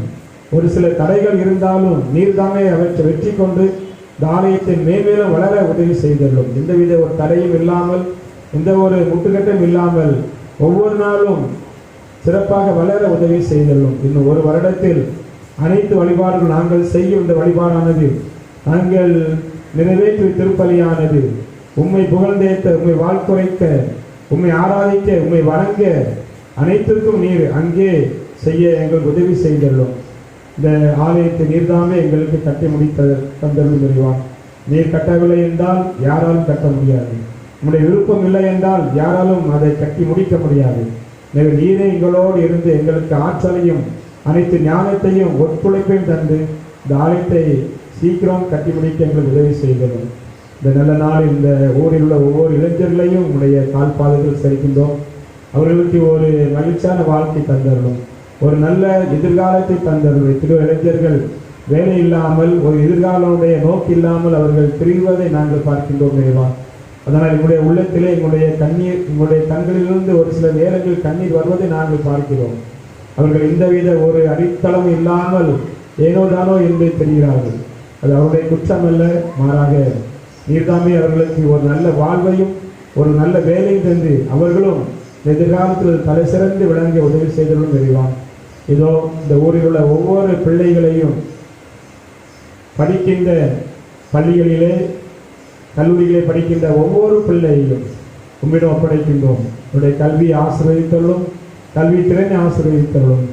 ஒரு சில தடைகள் இருந்தாலும் நீர்தாமே அவற்றை வெற்றி கொண்டு இந்த ஆலயத்தை மேன்மேலும் வளர உதவி செய்துள்ளோம். எந்தவித ஒரு தடையும் இல்லாமல், எந்த ஒரு முட்டுக்கட்டும் இல்லாமல் ஒவ்வொரு நாளும் சிறப்பாக வளர உதவி செய்துள்ளோம். இன்னும் ஒரு வருடத்தில் அனைத்து வழிபாடுகள் நாங்கள் செய்யும் இந்த வழிபாடானது, நாங்கள் நிறைவேற்றிய திருப்பலியானது உம்மை புகழ்ந்தேத்த, உம்மை வாழ்க்குரைக்க, உம்மை ஆராதிக்க, உம்மை வணங்க அனைத்திற்கும் நீர் அங்கே செய்ய எங்களுக்கு உதவி செய்துள்ளோம். இந்த ஆலயத்தை நீர்தாமே எங்களுக்கு கட்டி தந்தருள் விரைவான். நீர் கட்டவில்லை என்றால் யாராலும் கட்ட முடியாது. உங்களுடைய விருப்பம் இல்லை என்றால் யாராலும் அதை கட்டி முடிக்க முடியாது. எனவே நீரே எங்களோடு இருந்து எங்களுக்கு ஆற்றலையும் அனைத்து ஞானத்தையும் ஒத்துழைப்பையும் தந்து இந்த ஆலயத்தை சீக்கிரம் கட்டி முடிக்க எங்களுக்கு உதவி செய்கிறோம். இந்த நல்ல நாள் இந்த ஊரில் உள்ள ஒவ்வொரு இளைஞர்களையும் உங்களுடைய கால்பாதத்தில் சரிக்கின்றோம். அவர்களுக்கு ஒரு மகிழ்ச்சியான வாழ்க்கை தந்தரணும், ஒரு நல்ல எதிர்காலத்தை தந்தருள். எத்தனையோ இளைஞர்கள் வேலை இல்லாமல், ஒரு எதிர்காலமுடைய நோக்கு இல்லாமல் அவர்கள் பிரிவதை நாங்கள் பார்க்கின்றோம் இறைவா. அதனால் எங்களுடைய உள்ளத்திலே எங்களுடைய கண்களிலிருந்து ஒரு சில நேரங்கள் கண்ணீர் வருவதை நாங்கள் பார்க்கிறோம். அவர்கள் எந்தவித ஒரு அடித்தளம் இல்லாமல் ஏனோதானோ என்று தெரிகிறார்கள். அது அவருடைய குற்றம் அல்ல, மாறாக நீர்தாமே அவர்களுக்கு ஒரு நல்ல வாழ்வையும் ஒரு நல்ல வேலையும் தந்து அவர்களும் எதிர்காலத்தில் தலை சிறந்து விளங்க உதவி செய்தவர்களும் விரைவான். இதோ இந்த ஊரில் உள்ள ஒவ்வொரு பிள்ளைகளையும் படிக்கின்ற பள்ளிகளிலே, கல்லூரிகளை படிக்கின்ற ஒவ்வொரு பிள்ளையையும் உம்மிடம் ஒப்படைக்கின்றோம். அவருடைய கல்வியை ஆசீர்வதித்தலும், கல்வி திறனை ஆசீர்வதித்தலும்.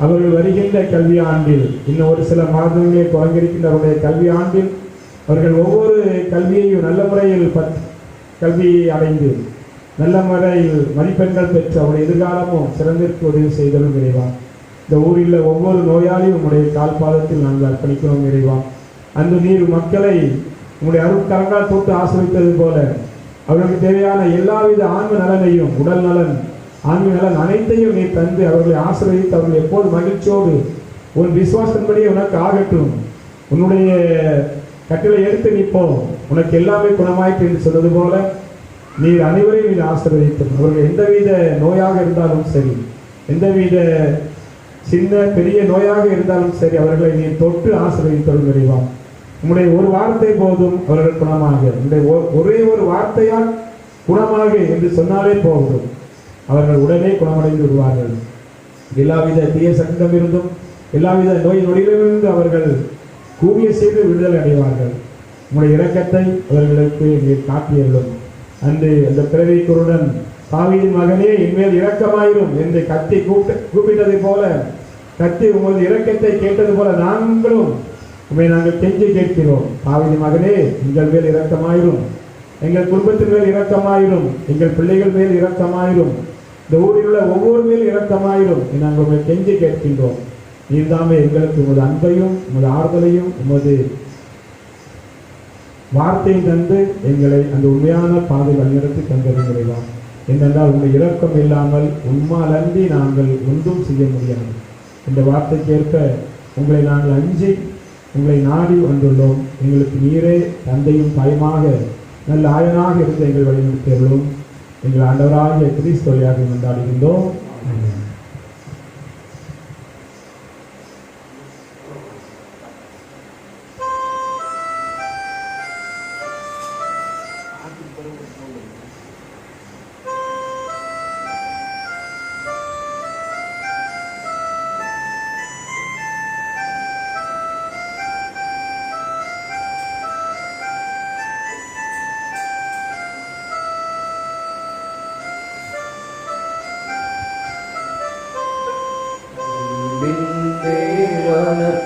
அவர்கள் வருகின்ற கல்வி ஆண்டில், இன்னும் ஒரு சில மாதங்களில் தொடங்கியிருக்கின்ற அவருடைய கல்வி ஆண்டில் அவர்கள் ஒவ்வொரு கல்வியையும் நல்ல முறையில் கல்வி அடைந்து நல்ல முறையில் மதிப்பெண்கள் பெற்று அவருடைய எதிர்காலமும் சிறந்திற்கு உதவி செய்தலும் விரைவான். இந்த ஊரில் ஒவ்வொரு நோயாளியும் உங்களுடைய கால்பாதத்தில் நாங்கள் அர்ப்பணிக்கிறோம் விரைவான். அந்த நீர் மக்களை உங்களுடைய அருட்கரங்களால் தொட்டு ஆசிரியத்தது போல அவர்களுக்கு தேவையான எல்லாவித ஆன்ம நலனையும், உடல் நலன், ஆன்மீக நலன் அனைத்தையும் நீ தந்து அவர்களை ஆசீர்வதித்து அவர்கள் எப்போது மகிழ்ச்சியோடு உன் விசுவாசத்தின்படியே உனக்கு ஆகட்டும், உன்னுடைய கட்டளை எடுத்து நிற்போம், உனக்கு எல்லாமே குணமாயிற்று என்று சொன்னது போல நீர் அனைவரையும் நீர் ஆசீர்வதித்தும் அவர்கள் எந்தவித நோயாக இருந்தாலும் சரி, எந்தவித சின்ன பெரிய நோயாக இருந்தாலும் சரி, அவர்களை நீர் தொட்டு ஆசீர்வதித்தருள் நிறைவா. உம்முடைய ஒரு வார்த்தை போதும் அவர்கள் குணமாக, உம்முடைய ஒரே ஒரு வார்த்தையால் குணமாக என்று சொன்னாலே போதும், அவர்கள் உடனே குணமடைந்து விடுவார்கள். எல்லாவித தீய சங்கமிருந்தும் எல்லாவித நோய் நொடியிலிருந்து அவர்கள் கூவிய செய்து விடுதலை அடைவார்கள். உம்முடைய இரக்கத்தை அவர்களுக்கு நீர் காட்டியருளும். அன்று அந்த பிறவி குருடன் தாவீதின் மகனே என்மேல் இரக்கமாயிரும் என்று கத்தி கூப்பிட்டதை போல, கத்தி உமது இரக்கத்தை கேட்டது போல நாங்களும் உண்மை நாங்கள் கெஞ்சி கேட்கிறோம். தாவீதின் மகனே எங்கள் மேல் இரக்கமாயிரும், எங்கள் குடும்பத்தின் மேல் இரக்கமாயிரும், எங்கள் பிள்ளைகள் மேல் இரக்கமாயிரும், இந்த ஊரில் உள்ள ஒவ்வொரு மேல் இரக்கமாயிரும் நாங்கள் உண்மை கெஞ்சி கேட்கின்றோம். நீர்தாமே எங்களுக்கு உமது அன்பையும் உமது ஆறுதலையும் உமது வார்த்தையை தந்து எங்களை அந்த உண்மையான பாதை வழிநடத்தி தந்ததுதான். என்னென்றால் உங்கள் இரக்கம் இல்லாமல் உம்மால் அன்றி நாங்கள் ஒன்றும் செய்ய முடியாது. இந்த வார்த்தைக்கேற்ப உங்களை நாங்கள் அஞ்சி உங்களை நாடி வந்துள்ளோம். எங்களுக்கு நீரே தந்தையும் தாயுமாக நல்ல ஆயனாக இருந்து எங்கள் வழிநடத்தியர்களும் எங்கள் ஆண்டவராகிய கிறிஸ்து வழியாக கொண்டாடுகின்றோம்.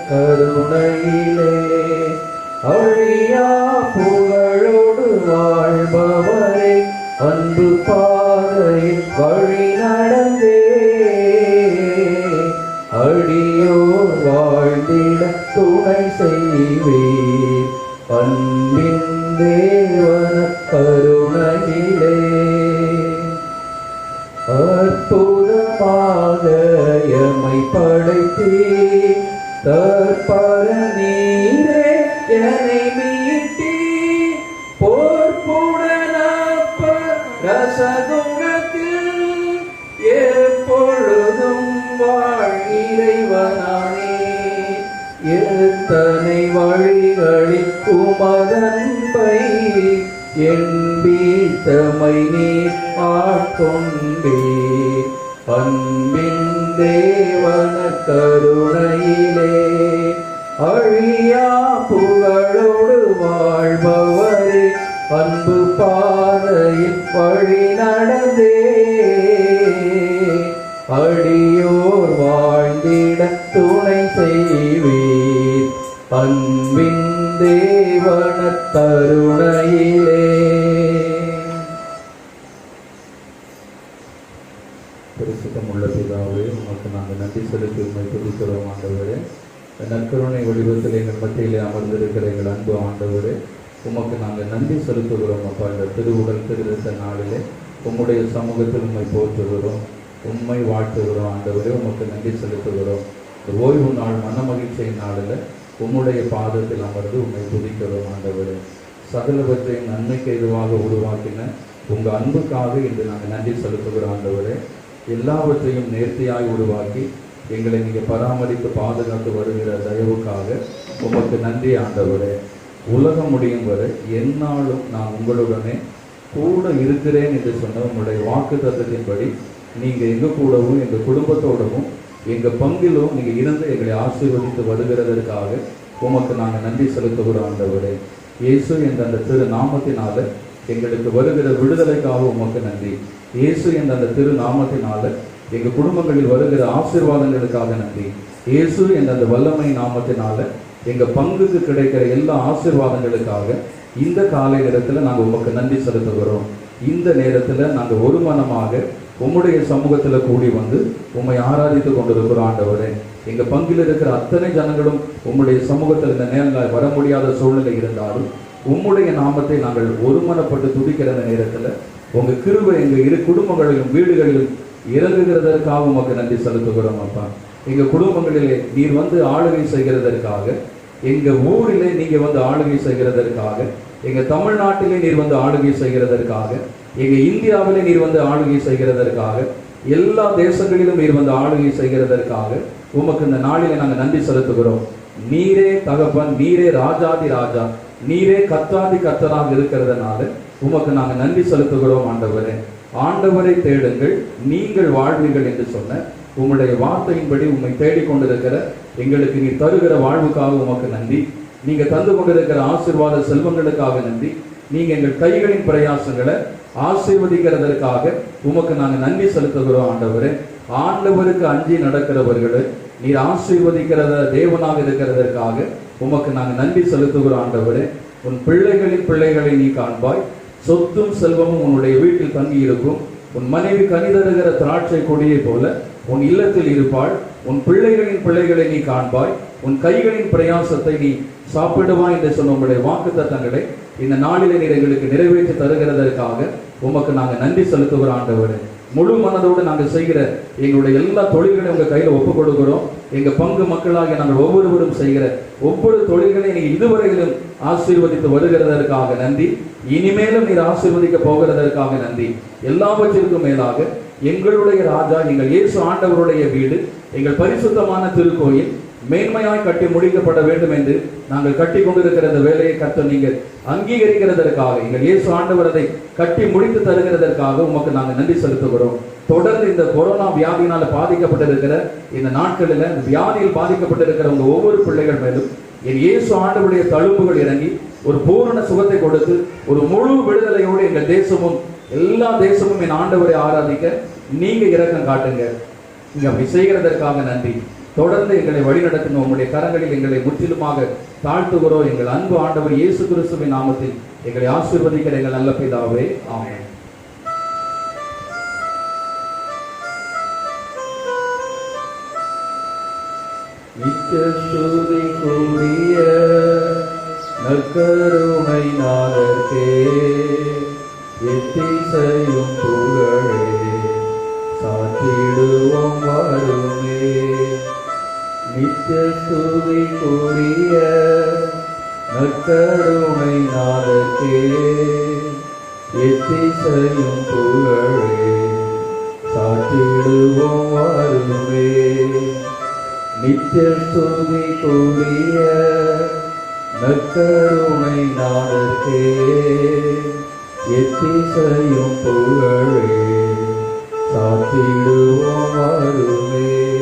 கருணையிலே அழியா புகழோடு வாழ்பவரே, அன்பு பாதையில் வழி நடந்தே அடியோர் வாழ்ந்திட துணை செய்வீர். அன்பின் தேவன கருணையிலே அற்புதமாக எம்மை படைத்தீர். தற்பர நீரே என்னை மீட்டீர். போர்ப்புடனப்ப ரசகுணத்தில் எப்பொழுதும் வாழ்கிறவனானே. எத்தனை வழிகளில் உமதன்பை என்பீத்தமை நீர் ஆட்கொண்டீர். அன்பின் தேவன கருணையிலே அழியா புகழோடு வாழ்பவரே, அன்பு பாதையில் வழி நடந்தே அடியோர் வாழ்ந்திட துணை செய்வீர். அன்பின் தேவன கருணையிலே. பரிசுத்தம் உள்ள பிதாவே, உமக்கு நாங்கள் நன்றி செலுத்தி உண்மை துதிக்கிறோம். ஆண்டவரே, நற்கருணை வடிவத்தில் எங்கள் மத்தியிலே அமர்ந்திருக்கிற எங்கள் அன்பு ஆண்டவரே, உமக்கு நாங்கள் நன்றி செலுத்துகிறோம். அப்பா, இந்த திருவுடல் திருத்த நாளிலே உம்முடைய சமூகத்தில் உண்மை போற்றுகிறோம், உண்மை வாழ்த்துகிறோம். ஆண்டவரே, உமக்கு நன்றி செலுத்துகிறோம். ஓய்வு நாள் மன மகிழ்ச்சியின் நாளில் உம்முடைய பாதத்தில் அமர்ந்து உண்மை துதிக்கிறோம். ஆண்டவரே, சகலவற்றையும் நன்மைக்கு எதுவாக உருவாக்கின உங்கள் அன்புக்காக இன்று நாங்கள் நன்றி செலுத்துகிறோம். ஆண்டவரே, எல்லாவற்றையும் நேர்த்தியாய் உருவாக்கி எங்களை நீங்கள் பராமரித்து பாதுகாத்து வருகிற தயவுக்காக உமக்கு நன்றி. ஆண்டவரே, உலகம் முடியும் வரை எந்நாளும் நான் உங்களுடனே கூட இருக்கிறேன் என்று சொன்ன உங்களுடைய வாக்கு தத்தத்தின்படி நீங்கள் எங்கள் கூடவும் எங்கள் குடும்பத்தோடவும் எங்கள் பங்கிலும் நீங்கள் இருந்து எங்களை ஆசீர்வதித்து வருகிறதற்காக உமக்கு நாங்கள் நன்றி செலுத்துகிறோம். ஆண்டவரே, இயேசு என்ற அந்த திரு நாமத்தினால எங்களுக்கு வருகிற விடுதலைக்காக உமக்கு நன்றி. இயேசு என்ற அந்த திரு நாமத்தினால எங்கள் குடும்பங்களில் வருகிற ஆசீர்வாதங்களுக்காக நன்றி. இயேசு என்ற அந்த வல்லமை நாமத்தினால எங்கள் பங்குக்கு கிடைக்கிற எல்லா ஆசீர்வாதங்களுக்காக இந்த காலை நேரத்தில் நாங்கள் உமக்கு நன்றி செலுத்துகிறோம். இந்த நேரத்தில் நாங்கள் ஒரு மனமாக உம்முடைய சமூகத்தில் கூடி வந்து உம்மை ஆராதித்து கொண்டிருக்கிறோம். ஆண்டவரே, எங்கள் பங்கில் இருக்கிற அத்தனை ஜனங்களும் உம்முடைய சமூகத்தில் இந்த நேரில் வர முடியாத சூழ்நிலை இருந்தாலும் உம்முடைய நாமத்தை நாங்கள் ஒருமனப்பட்டு துதிக்கிற நேரத்தில் உங்கள் கிருபை எங்கள் இரு குடும்பங்களிலும் வீடுகளிலும் இறங்குகிறதற்காக உமக்கு நன்றி செலுத்துகிறோம். அப்பா, எங்கள் குடும்பங்களிலே நீர் வந்து ஆளுகை செய்கிறதற்காக, எங்கள் ஊரிலே நீங்கள் வந்து ஆளுகை செய்கிறதற்காக, எங்க தமிழ்நாட்டிலே நீர் வந்து ஆளுகை செய்கிறதற்காக, எங்க இந்தியாவிலே நீர் வந்து ஆளுகை செய்கிறதற்காக, எல்லா தேசங்களிலும் நீர் வந்து ஆளுகை செய்கிறதற்காக உமக்கு இந்த நாளிலே நாங்கள் நன்றி செலுத்துகிறோம். நீரே தகப்பன், நீரே ராஜாதி ராஜா, நீரே கர்த்தாதி கர்த்தராக இருக்கிறதுனால உமக்கு நாங்கள் நன்றி செலுத்துகிறோம். ஆண்டவரை தேடுங்கள், நீங்கள் வாழ்வீர்கள் என்று சொன்ன உம்முடைய வார்த்தையின்படி உம்மை தேடிக்கொண்டிருக்கிற எங்களுக்கு நீ தருகிற வாழ்வுக்காக உமக்கு நன்றி. நீங்க தந்து கொண்டிருக்கிற ஆசீர்வாத செல்வங்களுக்காக நன்றி. நீங்க எங்கள் கைகளின் பிரயாசங்களை ஆசீர்வதிக்கிறதற்காக உமக்கு நாங்கள் நன்றி செலுத்துகிறோம். ஆண்டவருக்கு அஞ்சி நடக்கிறவர்களை நீர் ஆசீர்வதிக்கிறத தேவனாக இருக்கிறதற்காக உமக்கு நாங்கள் நன்றி செலுத்துகிறோம். உன் பிள்ளைகளின் பிள்ளைகளை நீ காண்பாய், சொத்தும் செல்வமும் உன்னுடைய வீட்டில் தங்கி இருக்கும். உன் மனைவி கனிதருகிற திராட்சை கொடியை போல உன் இல்லத்தில் இருப்பாள். உன் பிள்ளைகளின் பிள்ளைகளை நீ காண்பாய், உன் கைகளின் பிரயாசத்தை நீ சாப்பிடுவாய் என்று சொன்ன உங்களுடைய வாக்குத்தத்தங்களை இந்த நாளிலே நீர் எங்களுக்கு நிறைவேற்றி தருகிறதற்காக உமக்கு நாங்கள் நன்றி செலுத்துகிறோம். முழு மனதோடு நாங்கள் செய்கிற எங்களுடைய எல்லா தொழில்களையும் உங்கள் கையில் ஒப்புக் கொடுக்கிறோம். எங்கள் பங்கு மக்களாக நாங்கள் ஒவ்வொருவரும் செய்கிற ஒவ்வொரு தொழில்களையும் நீங்கள் இதுவரையிலும் ஆசீர்வதித்து வருகிறதற்காக நன்றி. இனிமேலும் நீர் ஆசீர்வதிக்க போகிறதற்காக நன்றி. எல்லாவற்றிற்கும் மேலாக எங்களுடைய ராஜா, எங்கள் இயேசு ஆண்டவருடைய வீடு, எங்கள் பரிசுத்தமான திருக்கோயில் மேன்மையாய் கட்டி முடிக்கப்பட வேண்டும் என்று நாங்கள் கட்டி கொண்டிருக்கிற இந்த வேலையை கர்த்தர் நீங்கள் அங்கீகரிக்கிறதற்காக, எங்கள் இயேசு ஆண்டவர் அதை கட்டி முடித்து தருகிறதற்காக உமக்கு நாங்கள் நன்றி செலுத்துகிறோம். தொடர்ந்து இந்த கொரோனா வியாதியினால் பாதிக்கப்பட்டிருக்கிற இந்த நாட்களில் வியாதியில் பாதிக்கப்பட்டிருக்கிற உங்க ஒவ்வொரு பிள்ளைகள் மேலும் என் இயேசு ஆண்டவருடைய தழும்புகள் இறங்கி ஒரு பூரண சுகத்தை கொடுத்து ஒரு முழு விடுதலையோடு எங்கள் தேசமும் எல்லா தேசமும் என் ஆண்டவரை ஆராதிக்க நீங்க இரக்கம் காட்டுங்க. நீங்க அப்படி செய்கிறதற்காக நன்றி. தொடர்ந்து எங்களை வழிநடத்துங்க. உங்களுடைய கரங்களில் எங்களை முற்றிலுமாக தாழ்த்துகிறோம். எங்கள் அன்பு ஆண்டவர் இயேசு கிறிஸ்துவின் நாமத்தில் எங்களை ஆசீர்வதிக்கிற எங்கள் நல்ல பிதாவே, ஆமென். நித்திய ஸ்துதிக்குரிய நற்கருணை நாதர்க்கே எத்திசையும் புகழே சாற்றிடுவோம் வருமே. நித்திய ஸ்துதிக்குரிய நற்கருணை நாதர்க்கே எத்திசையும் புகழே சாற்றிடுவோம் வருமே. நித்திய ஸ்துதிக்குரிய நற்கருணை நாதர்க்கே எத்திசையும் புகழே சாற்றிடுவோம் வருமே.